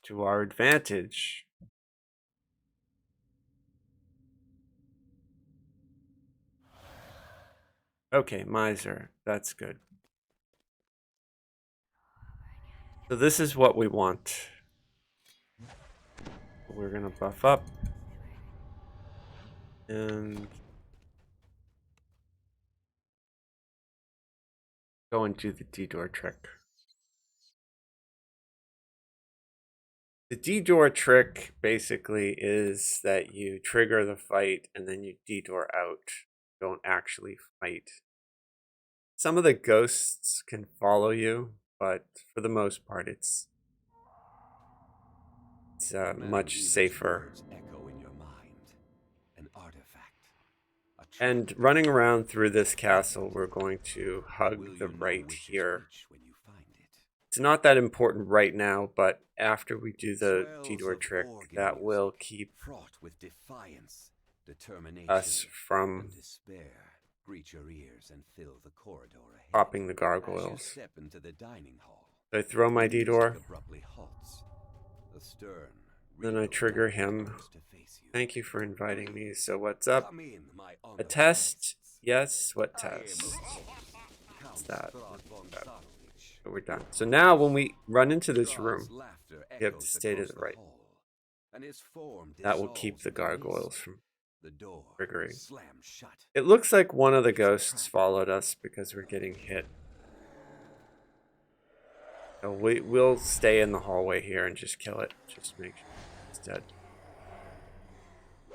to our advantage. Okay, Miser, that's good. So this is what we want. We're gonna buff up. And go and do the D-door trick. The D-door trick basically is that you trigger the fight and then you D-door out. Don't actually fight. Some of the ghosts can follow you, but for the most part it's much safer. Echo in your mind. An artifact. A And trap. running around through this castle, we're going to hug Will the you know right which is here. which when you find it? It's not that important right now, but after we do the Swells D-door of trick, organ that will music, keep fraught with defiance, determination, us from and despair. Greet your ears and fill the corridor ahead. popping the As you gargoyles. step into the dining hall, So I throw my the music D-door, abruptly halts. The stern, then I regal trigger figure him. comes to face you. Thank you for inviting me. So what's up? Come in, my A honored test? guests. Yes, what I am, test? of course, What's Count that? Strahd von Zarovich. So we're done. So now when we run into this Strahd's room, laughter you have to echoes stay to across the the right. hall, and his form That will keep dissolves the with a gargoyles mist. from The door triggering. slams shut. It looks like one of the ghosts followed us because we're getting hit. So we'll stay in the hallway here and just kill it. Just make sure it's dead.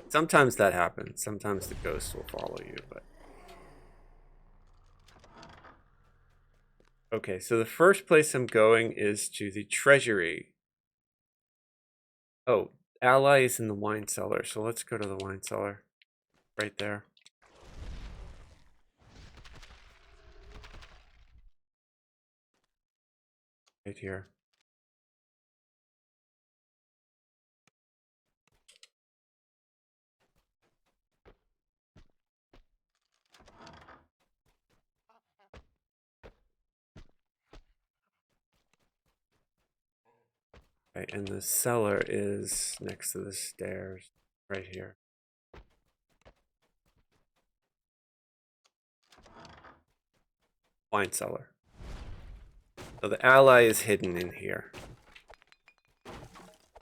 Sometimes that happens. Sometimes the ghosts will follow you, but... Okay, so the first place I'm going is to the treasury. Oh, ally is in the wine cellar, so let's go to the wine cellar. Right there. Right here. Okay, and the cellar is next to the stairs, right here. Wine cellar. So the ally is hidden in here.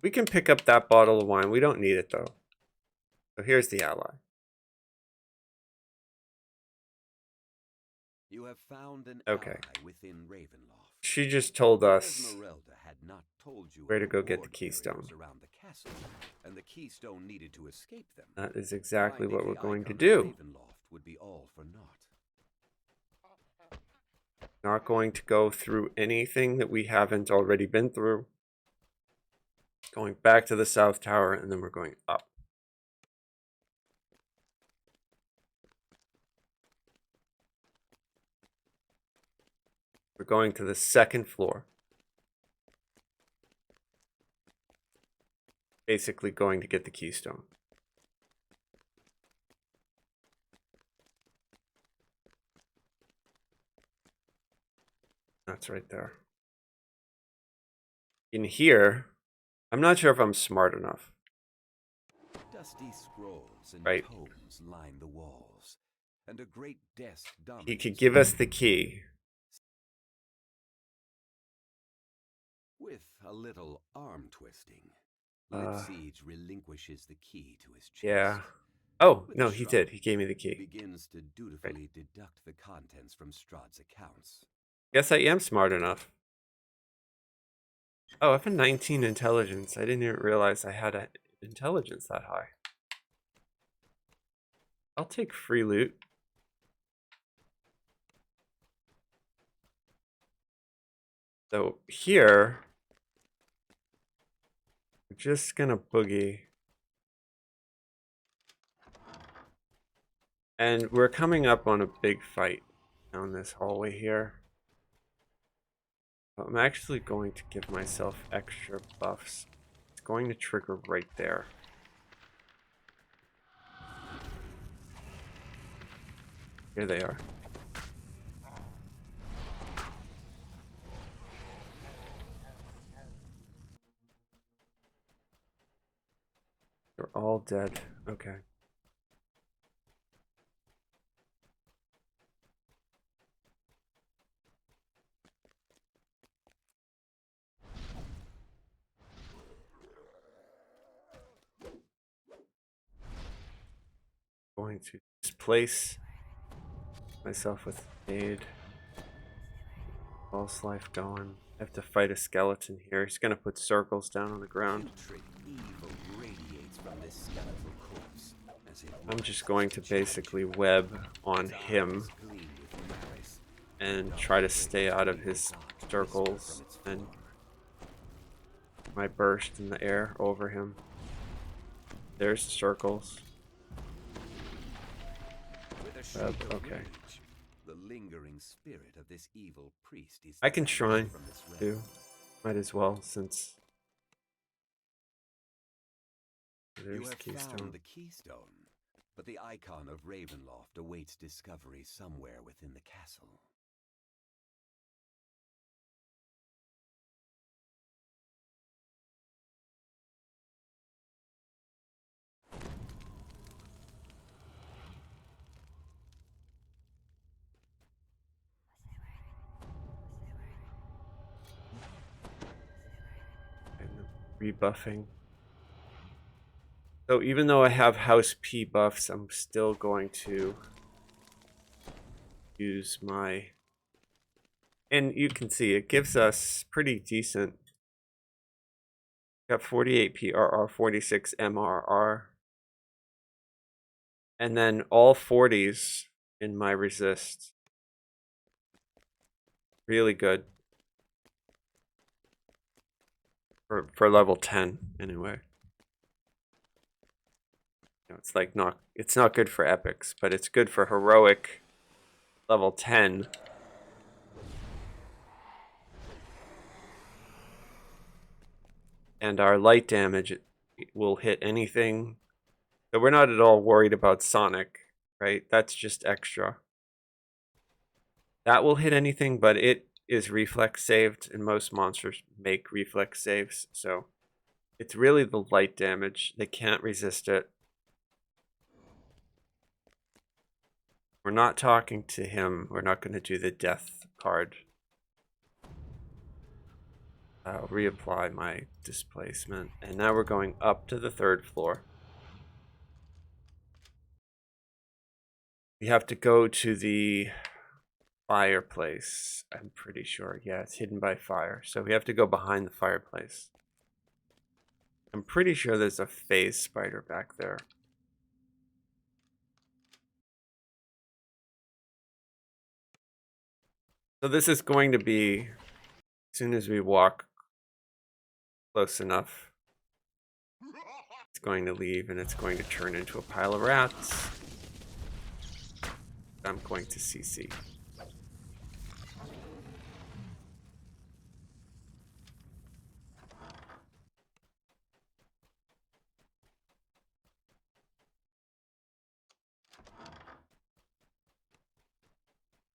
We can pick up that bottle of wine. We don't need it though. So here's the ally. You have found an Okay. ally within Ravenloft. She just told us Esmeralda had not told you where of to go get the ward keystone. barriers around the castle, and the keystone needed to escape them. That is exactly Finding what we're the going to icon of do. Ravenloft would be all for naught. Not going to go through anything that we haven't already been through. Going back to the South Tower, and then we're going up. We're going to the second floor. Basically going to get the keystone. That's right there. In here, I'm not sure if I'm smart enough. Dusty scrolls and Right. tomes line the walls, and a great desk He could dominates give us the key. with a little arm twisting. Lipsiege relinquishes the key to his chest. Yeah. Oh, With a no, he shrug, did. He gave me the key. begins to dutifully deduct the contents from Strahd's accounts. Guess I am smart enough. Oh, I have a 19 intelligence. I didn't even realize I had an intelligence that high. I'll take free loot. So here, we're just gonna boogie. And we're coming up on a big fight down this hallway here. I'm actually going to give myself extra buffs. It's going to trigger right there. Here they are. They're all dead. Okay. Going to displace myself with aid. False life going. I have to fight a skeleton here. He's gonna put circles down on the ground. Putrid evil radiates from this skeletal corpse, as it I'm was just going to such a judge. basically web on Its him eyes gleam with malice, and dark try to rays stay of out of evil his thought whisper circles from its and form. my burst in the air over him. There's the circles. With a shriek of Okay. rage, the lingering spirit of this evil priest is I can banished shrine from this realm. too. Might as well, since You there's have Keystone. found the keystone, but the icon of Ravenloft awaits discovery somewhere within the castle. And rebuffing. So even though I have House P buffs, I'm still going to use my... And you can see it gives us pretty decent... Got 48 PRR, 46 MRR. And then all 40s in my resist. Really good. For level 10, anyway. You know, it's like it's not good for epics, but it's good for heroic level 10. And our light damage will hit anything. So we're not at all worried about Sonic, right? That's just extra. That will hit anything, but it is reflex saved, and most monsters make reflex saves. So it's really the light damage. They can't resist it. We're not talking to him. We're not going to do the death card. I'll reapply my displacement. And now we're going up to the 3rd floor. We have to go to the fireplace. I'm pretty sure. Yeah, it's hidden by fire. So we have to go behind the fireplace. I'm pretty sure there's a phase spider back there. So this is going to be, as soon as we walk close enough, it's going to leave and it's going to turn into a pile of rats. I'm going to CC.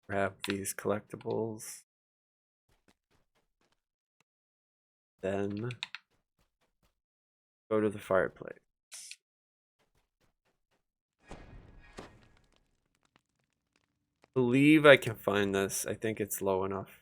Grab these collectibles. then go to the fireplace. Believe I can find this. I think it's low enough.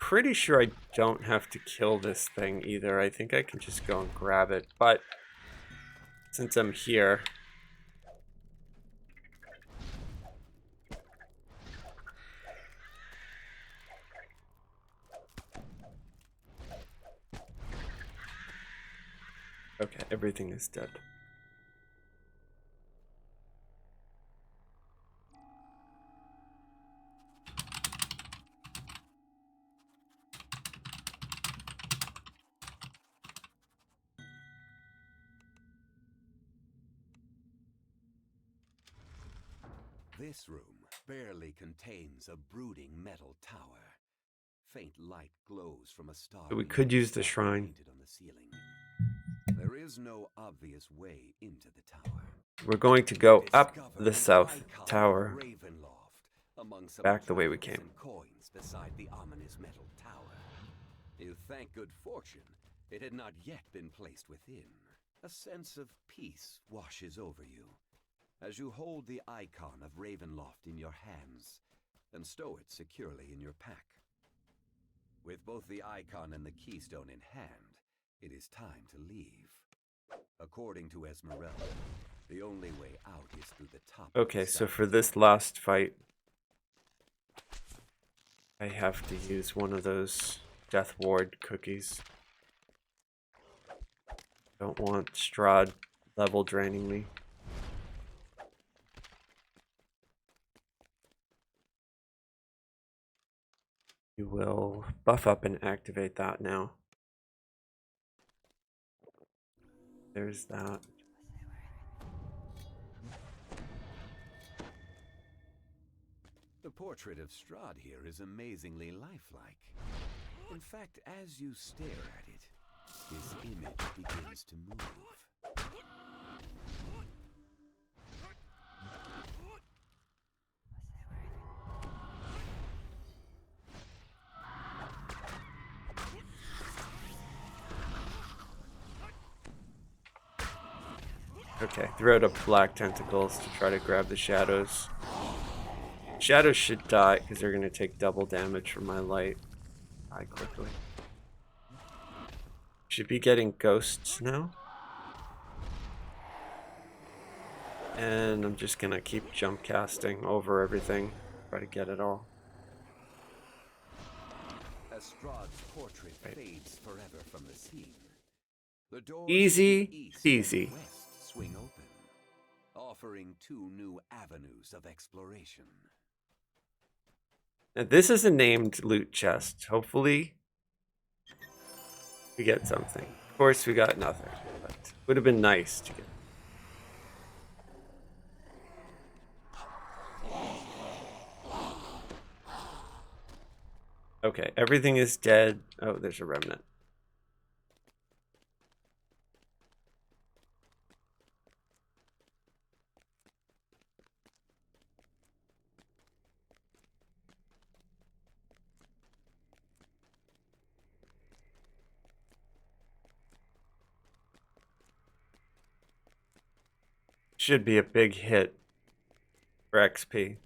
Pretty sure I don't have to kill this thing either. I think I can just go and grab it, but since I'm here, okay, everything is dead. This room barely contains a brooding metal tower. Faint light glows from a star. So we could use the shrine. Painted on the ceiling. There is no obvious way into the tower. We're going to go up Discover the an south icon of tower, Ravenloft among some back the way we trinkets came. and coins beside the ominous metal tower. You thank good fortune it had not yet been placed within. A sense of peace washes over you as you hold the icon of Ravenloft in your hands and stow it securely in your pack. With both the icon and the keystone in hand, it is time to leave. According to Esmeralda, the only way out is through the top. Okay, so for this last fight, I have to use one of those Death Ward cookies. Don't want Strahd level draining me. You will buff up and activate that now. There's that. The portrait of Strahd here is amazingly lifelike. In fact, as you stare at it, his image begins to move. Okay, throw out black tentacles to try to grab the shadows. Shadows should die because they're going to take double damage from my light. Die quickly. Should be getting ghosts now. And I'm just going to keep jump casting over everything. Try to get it all. As Strahd's portrait fades forever from the scene, the doors Easy to the east peasy. and west swing open, offering two new avenues of exploration. Now, this is a named loot chest. Hopefully, we get something. Of course, we got nothing, but would have been nice to get. Okay, everything is dead. Oh, there's a remnant. Should be a big hit for XP.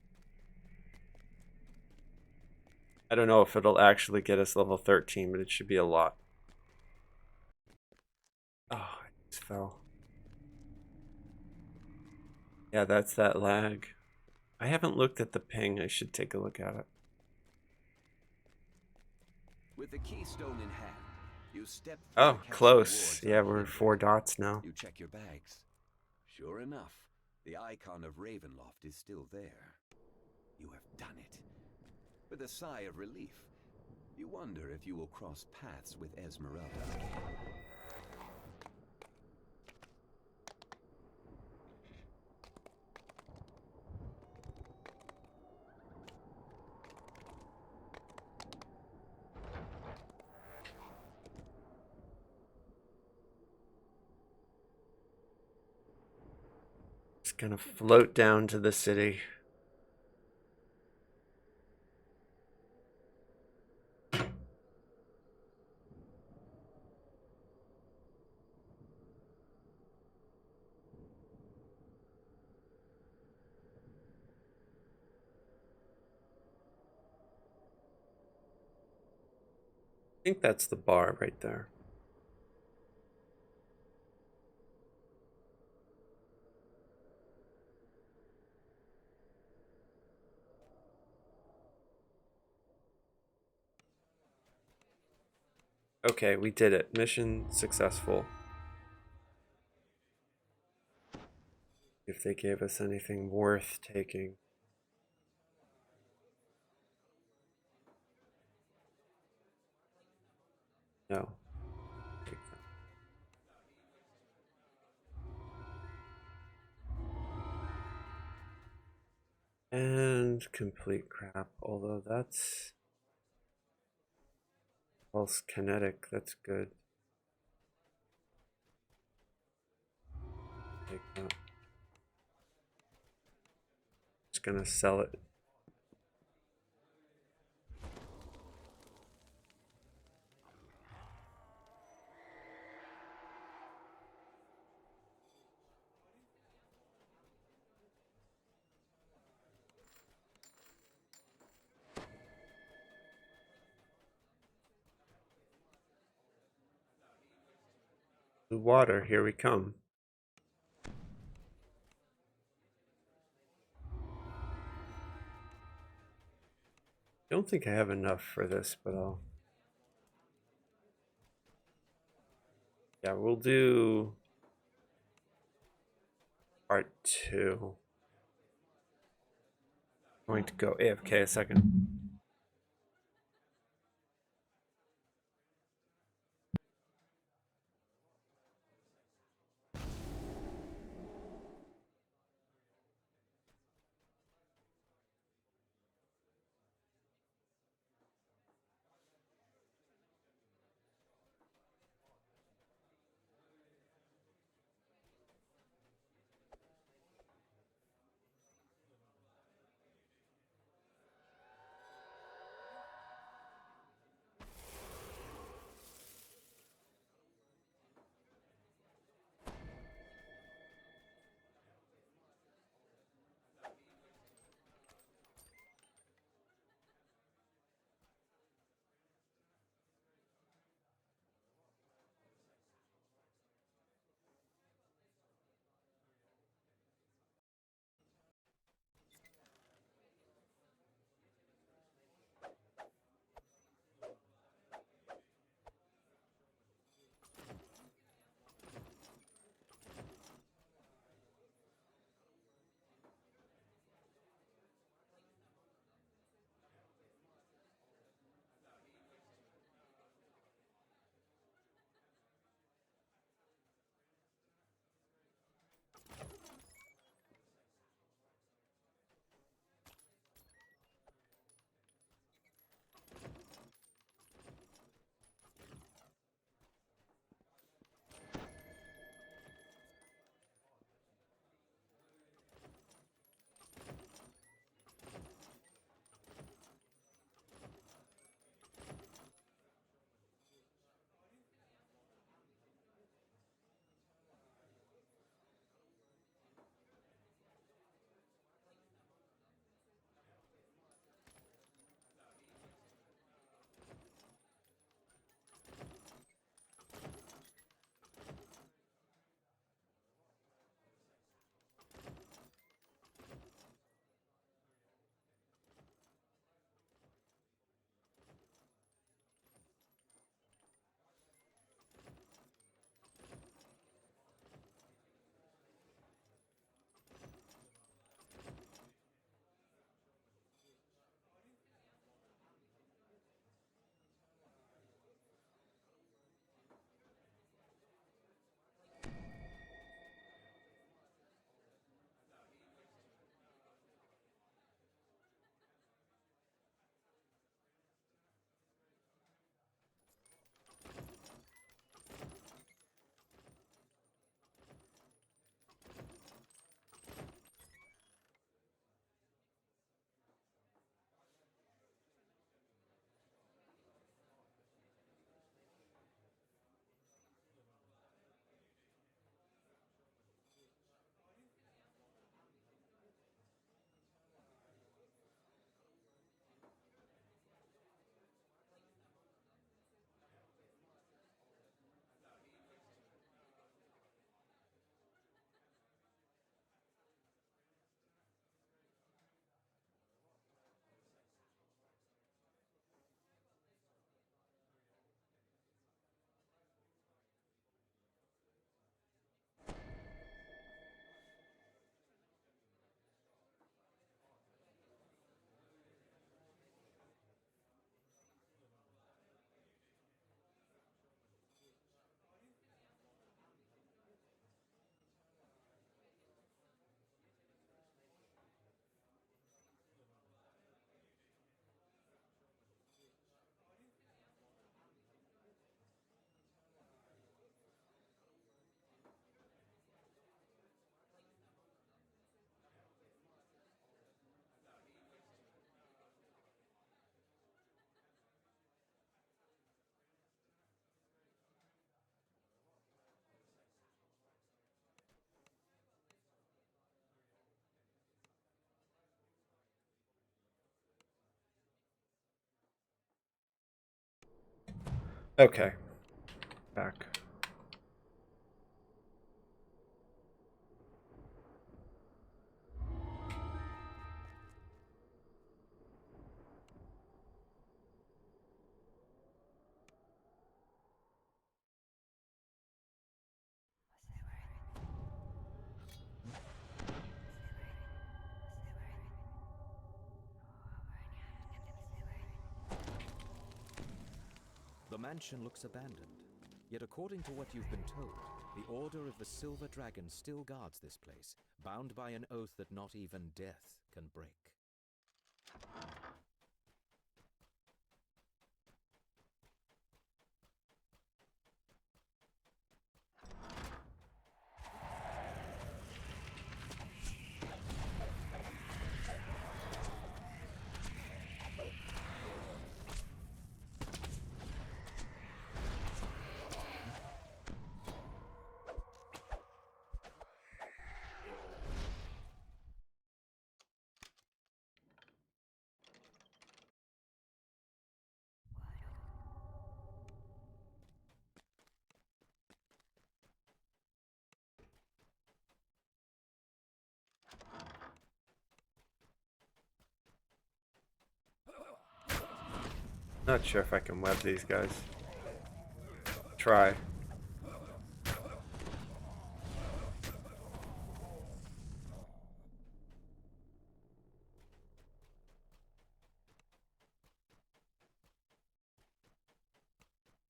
I don't know if it'll actually get us level 13, but it should be a lot. Oh, I just fell. Yeah, that's that lag. I haven't looked at the ping. I should take a look at it. With the keystone in hand, you step through Oh, the castle close. wards Yeah, of we're Hidden. 4 dots now. You check your bags. Sure enough, the icon of Ravenloft is still there. You have done it. With a sigh of relief, you wonder if you will cross paths with Esmeralda again. gonna float down to the city. I think that's the bar right there. Okay, we did it. Mission successful. If they gave us anything worth taking. No. Take that. And complete crap, although that's false kinetic, that's good. Take that. Just gonna sell it. Blue water, here we come. Don't think I have enough for this, but I'll... Yeah, we'll do part 2. Going to go AFK a second. Okay. Back. The mansion looks abandoned, yet according to what you've been told, the Order of the Silver Dragon still guards this place, bound by an oath that not even death can break. Not sure if I can web these guys. Try.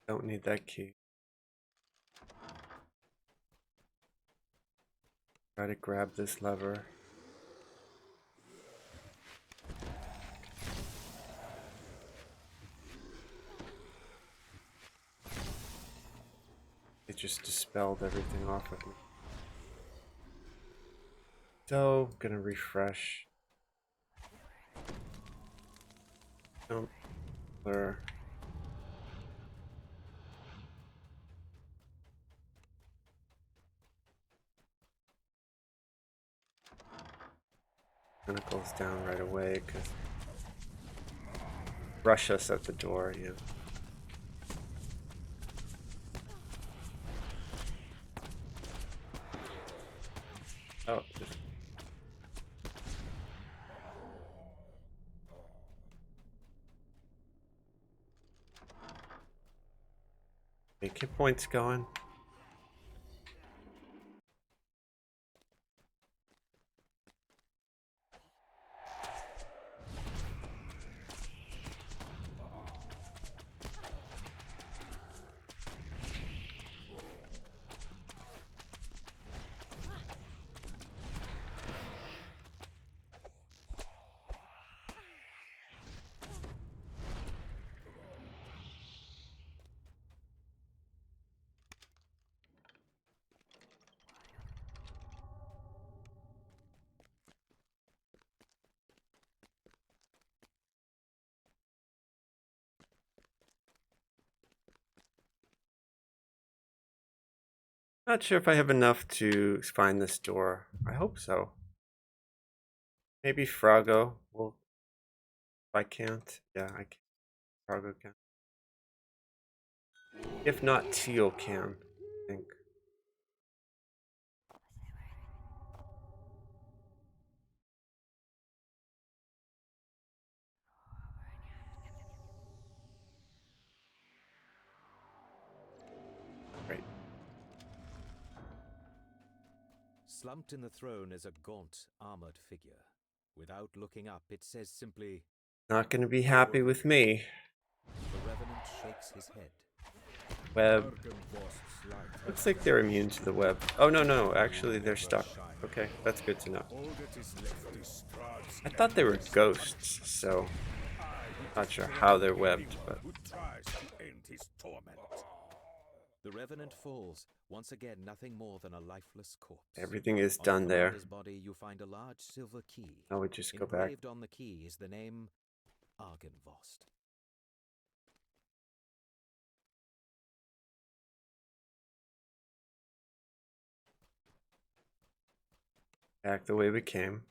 Don't need that key. Try to grab this lever. It just dispelled everything off of me. So, gonna refresh. Jump. Blur. Tentacles down right away, because rush us at the door, yeah. Oh, just make hit points going. Not sure if I have enough to find this door. I hope so. Maybe Frago will. If I can't, yeah, I can. Frago can. If not, Teal can. I think. Great. Slumped in the throne is a gaunt, armored figure. Without looking up, it says simply, Not gonna be happy with me. the Revenant shakes his head. Web. Looks like they're immune to the web. Oh, no, actually they're stuck. Okay, that's good to know. I thought they were ghosts, so not sure how they're webbed, but The Revenant falls, once again nothing more than a lifeless corpse. everything is On done the there. commander's body, you find a large silver key. Now we just go back. Engraved on the key is the name Argynvost. Back the way we came.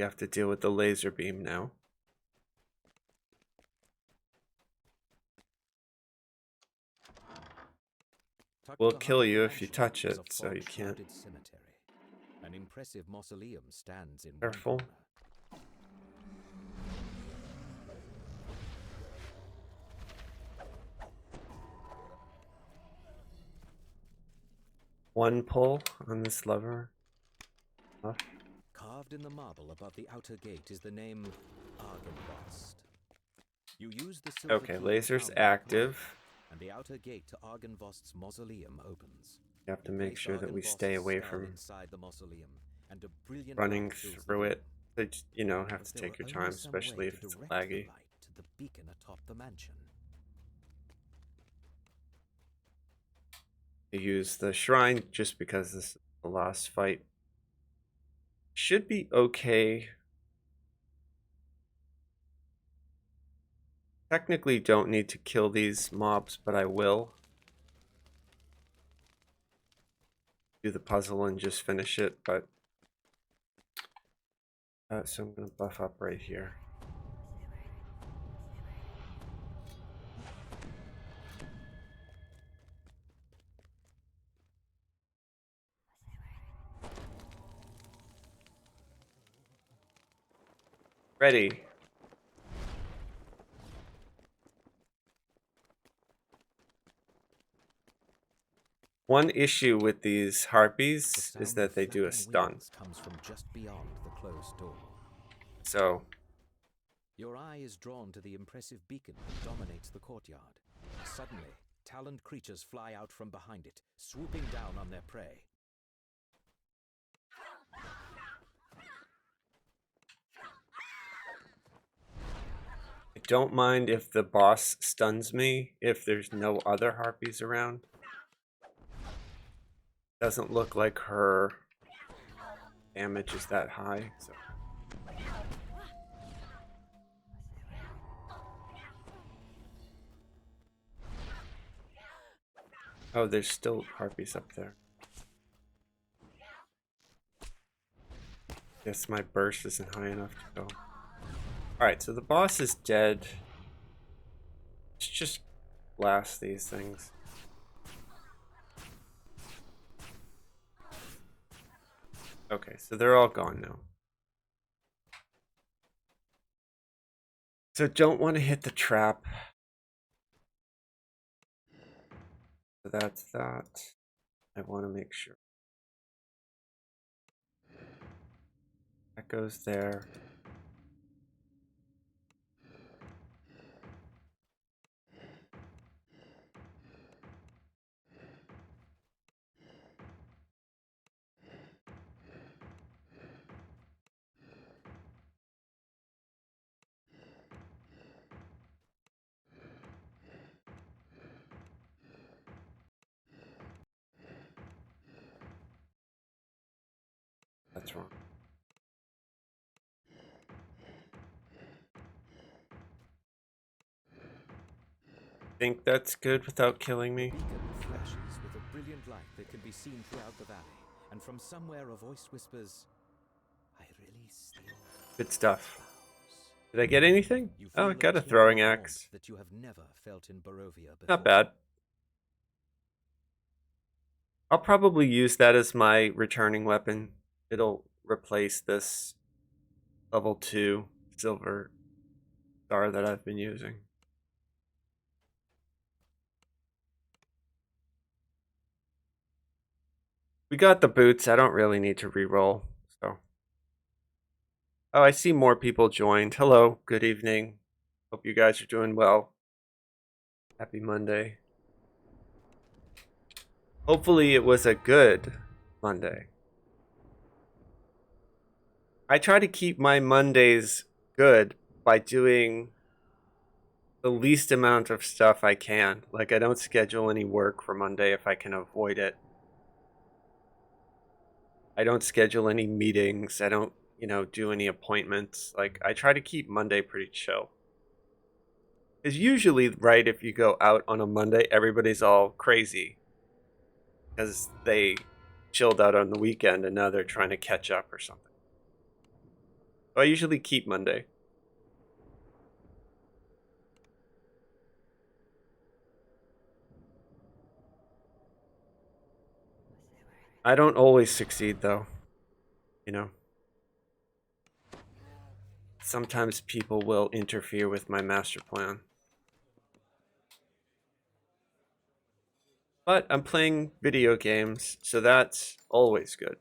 We have to deal with the laser beam now. Tucked Will behind kill the you if you mansion touch is it, a so you can't. fog-shrouded cemetery. An impressive mausoleum stands in Careful. one corner. One pull on this lever. Up. Carved in the marble above the outer gate is the name Argynvost. You use the silver Okay, key laser's found in the cloth, active. and the outer gate to Argynvost's mausoleum opens. You have to make Place sure that we Argynvost's stay away skull from inside the mausoleum, and a brilliant running light fills the through room. it. So you know, have But to there take were your only time, some way especially to if it's direct the laggy. light to the beacon atop the mansion. To use the shrine just because this is the last fight. Should be okay. Technically don't need to kill these mobs, but I will. Do the puzzle and just finish it, but so I'm gonna buff up right here. Ready. One issue with these harpies The is sound that of they do a flapping stun. wings comes from just beyond the closed door. So Your eye is drawn to the impressive beacon that dominates the courtyard. Suddenly, taloned creatures fly out from behind it, swooping down on their prey. I don't mind if the boss stuns me if there's no other harpies around. Doesn't look like her damage is that high, so. Oh, there's still harpies up there. Guess my burst isn't high enough to go. Alright, so the boss is dead. Let's just blast these things. Okay, so they're all gone now. So don't want to hit the trap. So that's that. I want to make sure. That goes there. That's wrong. Think that's good without killing me? Beacon flashes with a brilliant light that can be seen throughout the valley, and from somewhere a voice whispers, "I really still." Good stuff. Did I get anything? You Oh, I feel got a tingle throwing of axe. warmth that you have never felt in Barovia before. Not bad. I'll probably use that as my returning weapon. It'll replace this level 2 silver star that I've been using. We got the boots. I don't really need to re-roll. So. Oh, I see more people joined. Hello. Good evening. Hope you guys are doing well. Happy Monday. Hopefully it was a good Monday. I try to keep my Mondays good by doing the least amount of stuff I can. Like, I don't schedule any work for Monday if I can avoid it. I don't schedule any meetings. I don't, do any appointments. Like, I try to keep Monday pretty chill. Because usually, right, if you go out on a Monday, everybody's all crazy. Because they chilled out on the weekend and now they're trying to catch up or something. I usually keep Monday. I don't always succeed though, you know. Sometimes people will interfere with my master plan. But I'm playing video games, so that's always good.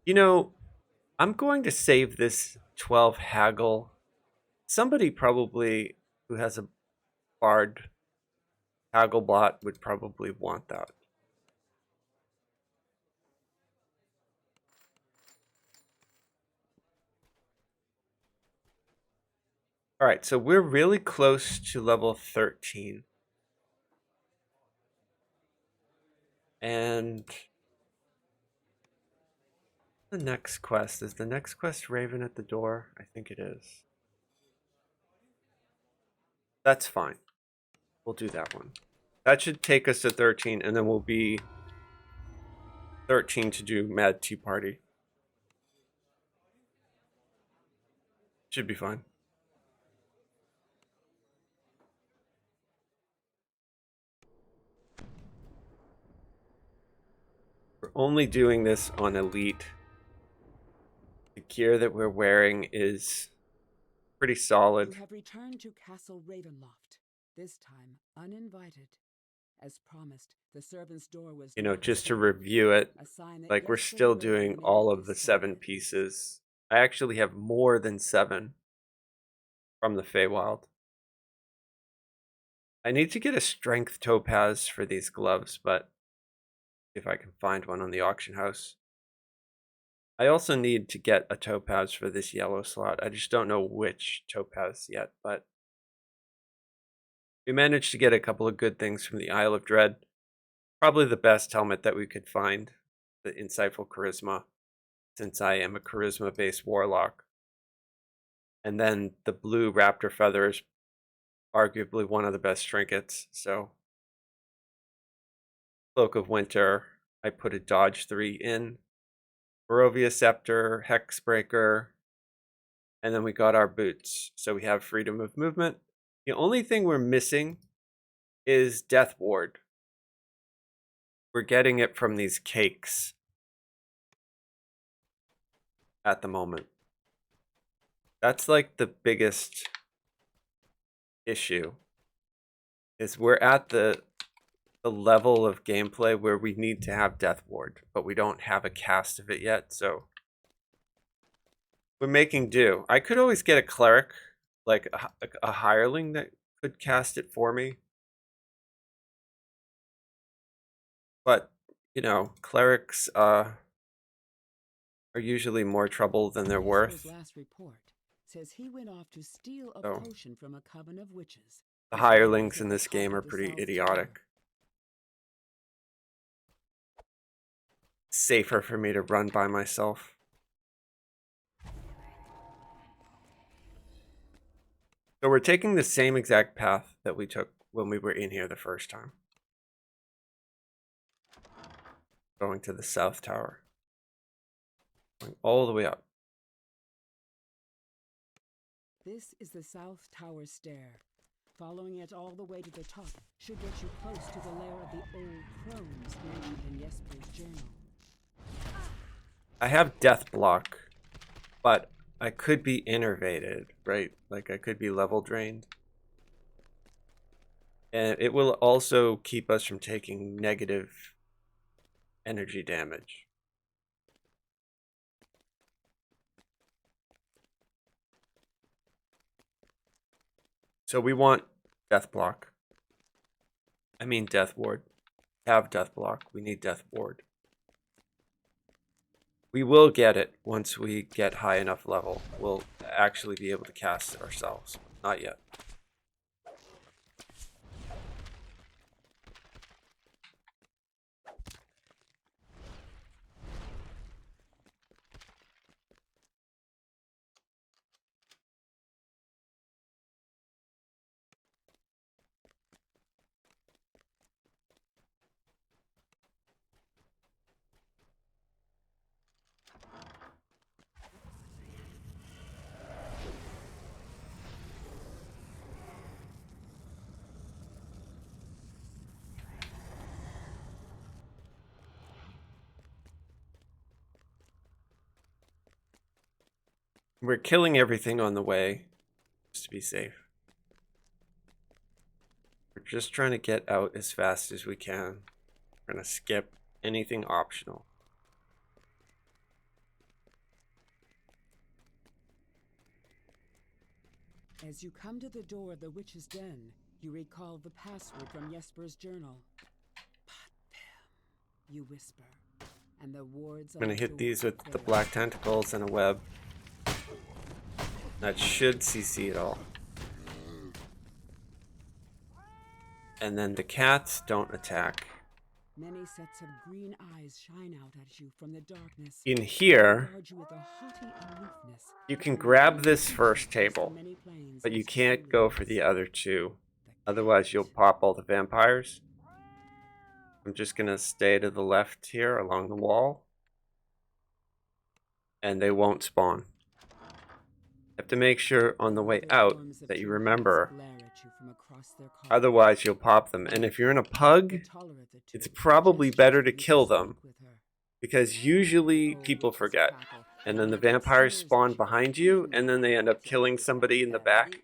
You know, I'm going to save this 12 haggle. Somebody probably who has a bard haggle bot would probably want that. All right, so we're really close to level 13. And the next quest, is the next quest Raven at the door? I think it is. That's fine. We'll do that one. That should take us to 13, and then we'll be 13 to do Mad Tea Party. Should be fine. We're only doing this on Elite. The gear that we're wearing is pretty solid. You have returned to Castle Ravenloft, this time uninvited. As promised, the servant's door was You know, not just to sealed, review it, a sign that like we're yesterday still Raven doing made all it of the this 7 side. pieces. I actually have more than 7 from the Feywild. I need to get a strength topaz for these gloves, but if I can find one on the auction house. I also need to get a topaz for this yellow slot. I just don't know which topaz yet, but we managed to get a couple of good things from the Isle of Dread. Probably the best helmet that we could find, the Insightful Charisma, since I am a charisma-based warlock. And then the blue raptor feather is arguably one of the best trinkets, so Cloak of Winter, I put a dodge 3 in. Barovia Scepter, Hexbreaker, and then we got our boots. So we have freedom of movement. The only thing we're missing is Death Ward. We're getting it from these cakes at the moment. That's like the biggest issue. Is we're at the level of gameplay where we need to have Death Ward, but we don't have a cast of it yet, so we're making do. I could always get a cleric, like a hireling that could cast it for me. But, you know, clerics are usually more trouble than they're worth. Last report says he went off to steal a So, potion from a coven of witches. the hirelings in this game are pretty idiotic. It's safer for me to run by myself. So we're taking the same exact path that we took when we were in here the first time. Going to the south tower. Going all the way up. This is the South Tower stair. Following it all the way to the top should get you close to the lair of the old crones mentioned in Jesper's journal. I have death block, but I could be innervated, right? Like I could be level drained. And it will also keep us from taking negative energy damage. So we want death block. I mean death ward. Have death block. We need death ward. We will get it once we get high enough level. We'll actually be able to cast it ourselves. Not yet. We're killing everything on the way, just to be safe. We're just trying to get out as fast as we can. We're gonna skip anything optional. As you come to the door of the witch's den, you recall the password from Jesper's journal. Patem, you whisper, and the wards I'm gonna on the hit door these with the close. black tentacles and a web. That should CC it all. And then the cats don't attack. Many sets of green eyes shine out at you from the darkness. In here, Regard you with a haughty aloofness. you can grab this first table, but you can't go for the other two. Otherwise, you'll pop all the vampires. I'm just gonna stay to the left here along the wall. And they won't spawn. You have to make sure on the way out that you remember. Otherwise, you'll pop them. And if you're in a pug, it's probably better to kill them. Because usually people forget. And then the vampires spawn behind you, and then they end up killing somebody in the back.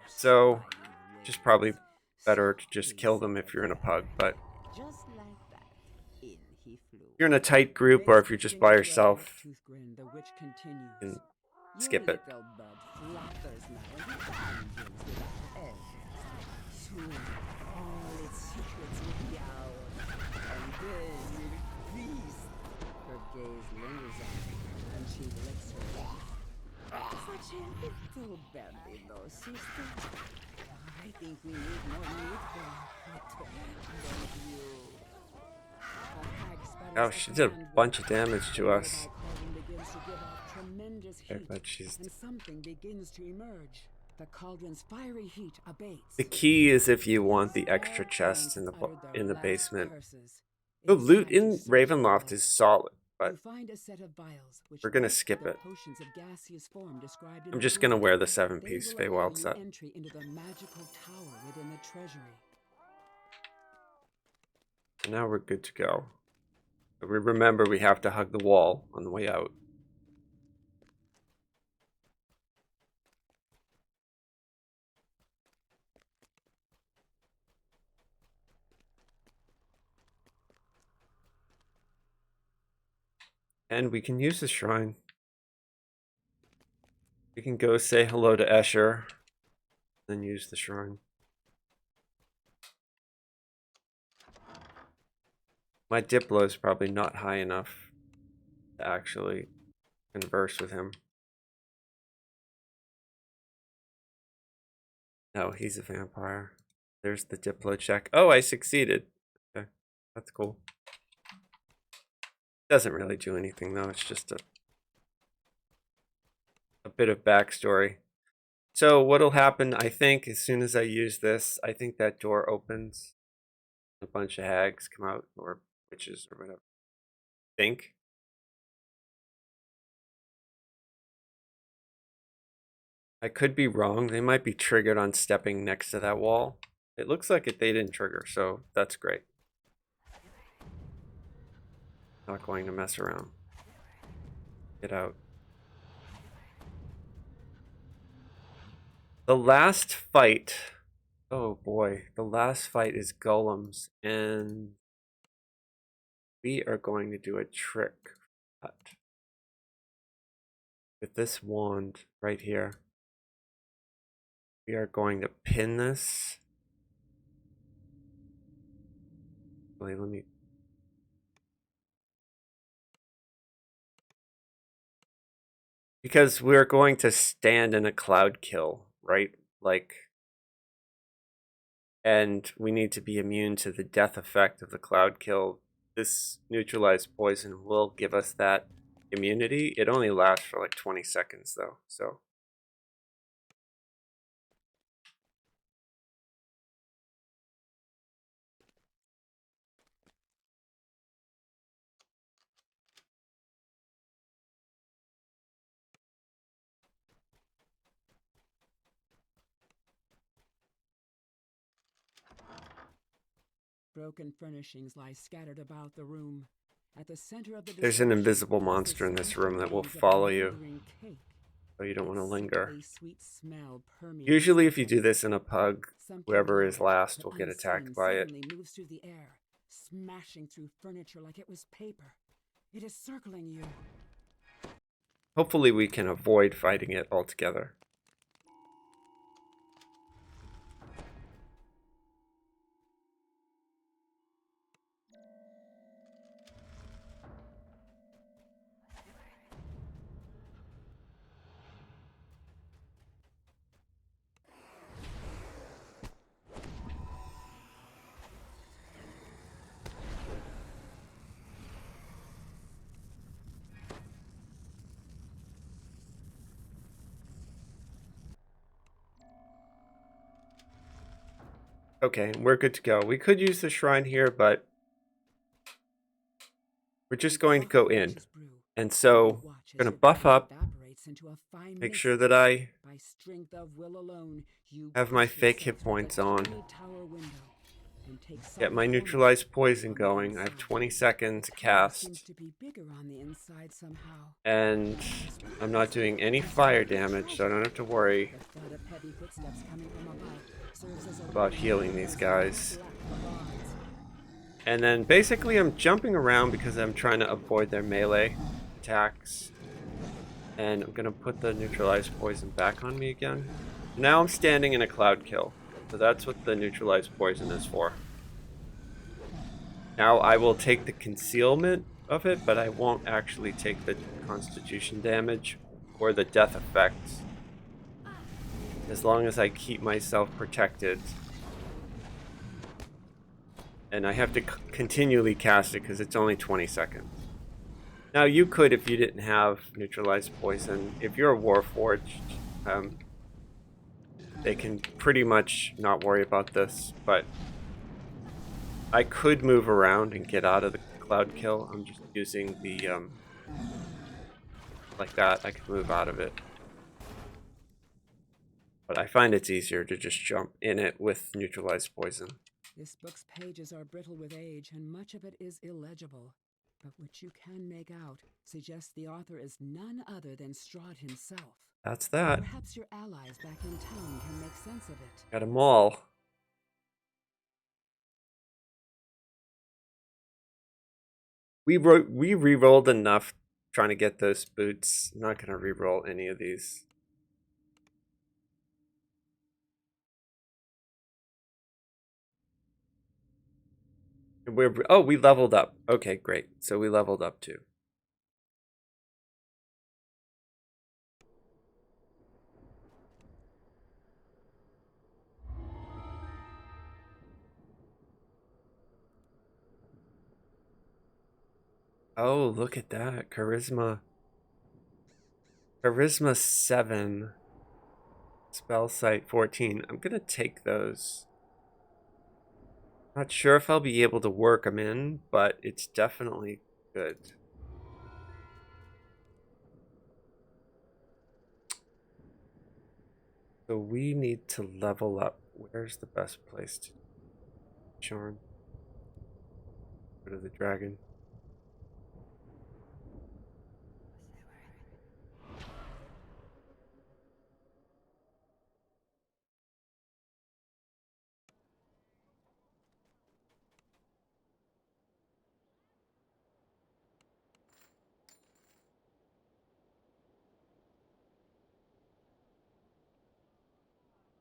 So, just probably better to just kill them if you're in a pug. But if you're in a tight group, or if you're just by yourself, you can skip it. Such a little bambino, sister. I think we need more meat than you. Oh, she did a bunch of damage to us. Okay, but she's... And something begins to emerge. The cauldron's fiery heat abates. The key is if you want the extra chest in the basement. The loot in Ravenloft is solid, but we're gonna skip it. I'm just gonna wear the 7-piece Feywild set. Entry into the magical tower within the treasury. And now we're good to go. But remember, we have to hug the wall on the way out. And we can use the shrine. We can go say hello to Escher, then use the shrine. My Diplo is probably not high enough to actually converse with him. No, he's a vampire. There's the Diplo check. Oh, I succeeded. Okay, that's cool. Doesn't really do anything though, it's just a bit of backstory. So what'll happen, I think, as soon as I use this, I think that door opens. A bunch of hags come out, or witches, or whatever. Think. I could be wrong. They might be triggered on stepping next to that wall. It looks like they didn't trigger, so that's great. Not going to mess around. Get out. The last fight. Oh boy. The last fight is golems. And we are going to do a trick. With this wand right here. We are going to pin this. Wait, let me... Because we're going to stand in a cloud kill, right? Like, and we need to be immune to the death effect of the cloud kill. This neutralized poison will give us that immunity. It only lasts for like 20 seconds though, so. Broken furnishings lie scattered about the room. At the center of the There's an discussion invisible is the monster in this scent room that will remains of follow you, lingering cake. so you don't want to Its linger. sickly sweet smell permeates Usually the if you do place. this in a pug, Something whoever is large, last but will get unseen attacked by it. suddenly moves through the air, smashing through furniture like it was paper. It is circling you. Hopefully we can avoid fighting it altogether. Okay, we're good to go. We could use the shrine here, but we're just going to go in. And so, I'm going to buff up, make sure that I By strength of will alone, you have my push fake yourself hit through the points on, tiny tower window and take get my sudden neutralized poison on the going. I have inside. 20 seconds to The tower seems cast, to be bigger on the inside somehow. and I'm not doing any fire damage, so I don't have to worry The thud of heavy footsteps coming from above serves as a about warning healing to these those guys. who lack the bonds. And then basically I'm jumping around because I'm trying to avoid their melee attacks. And I'm gonna put the neutralized poison back on me again. Now I'm standing in a cloud kill. So that's what the neutralized poison is for. Now I will take the concealment of it, but I won't actually take the constitution damage or the death effects. As long as I keep myself protected. And I have to continually cast it because it's only 20 seconds. Now you could, if you didn't have neutralized poison, if you're a Warforged, they can pretty much not worry about this, but I could move around and get out of the cloud kill. I'm just using the, like that, I could move out of it. But I find it's easier to just jump in it with neutralized poison. This book's pages are brittle with age, and much of it is illegible. But what you can make out suggests the author is none other than Strahd himself. That's that. Perhaps your allies back in town can make sense of it. Got them all. We re-rolled enough trying to get those boots. I'm not going to re-roll any of these. We leveled up. Okay, great. So we leveled up too. Oh, look at that. Charisma. Charisma 7. Spell sight 14. I'm going to take those. Not sure if I'll be able to work them in, but it's definitely good. So we need to level up. Where's the best place to Charm? Go to the dragon.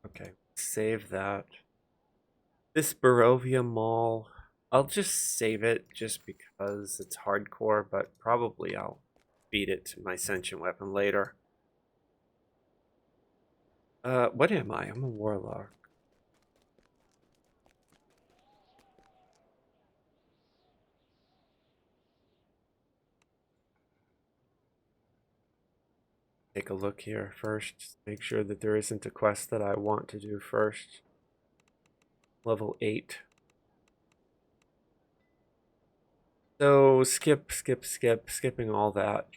Okay, save that. This Barovia Mall, I'll just save it just because it's hardcore, but probably I'll beat it to my sentient weapon later. What am I? I'm a warlock. Take a look here first. Make sure that there isn't a quest that I want to do first. Level 8. So skipping all that.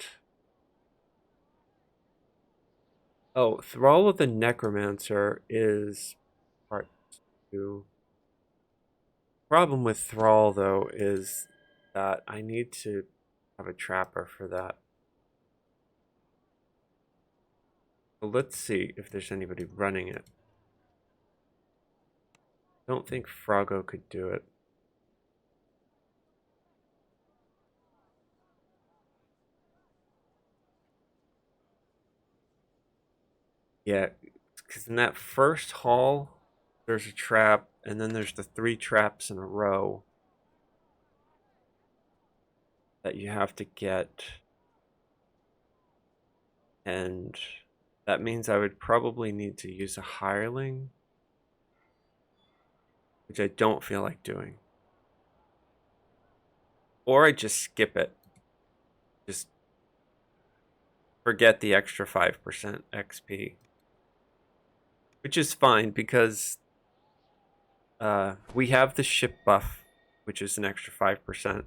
Oh, Thrall of the Necromancer is part 2. Problem with Thrall though is that. I need to have a trapper for that. So let's see if there's anybody running it. Don't think Froggo could do it. Yeah, because in that first hall, there's a trap, and then there's the 3 traps in a row that you have to get. And that means I would probably need to use a hireling, which I don't feel like doing. Or I just skip it. Just forget the extra 5% XP. Which is fine because we have the ship buff, which is an extra 5%.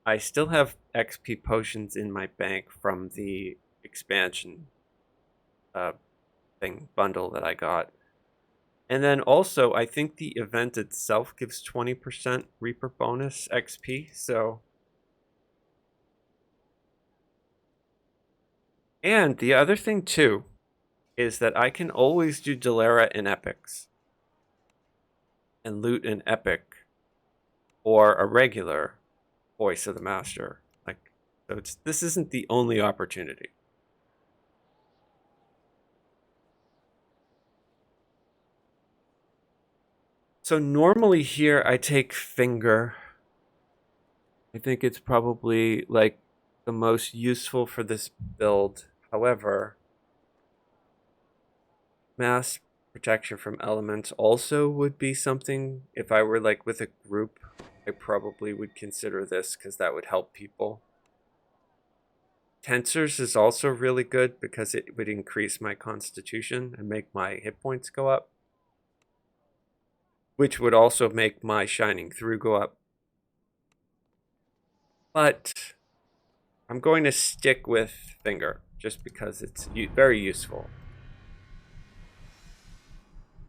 I still have XP potions in my bank from the expansion bundle that I got. And then also, I think the event itself gives 20% Reaper bonus XP, so... And the other thing, too, is that I can always do Dalera in epics. And loot an epic. Or a regular Voice of the Master. Like, so this isn't the only opportunity. So normally here I take Finger. I think it's probably like the most useful for this build. However, mass protection from elements also would be something. If I were like with a group, I probably would consider this because that would help people. Tensors is also really good because it would increase my constitution and make my hit points go up, which would also make my shining through go up. But I'm going to stick with Finger just because it's very useful.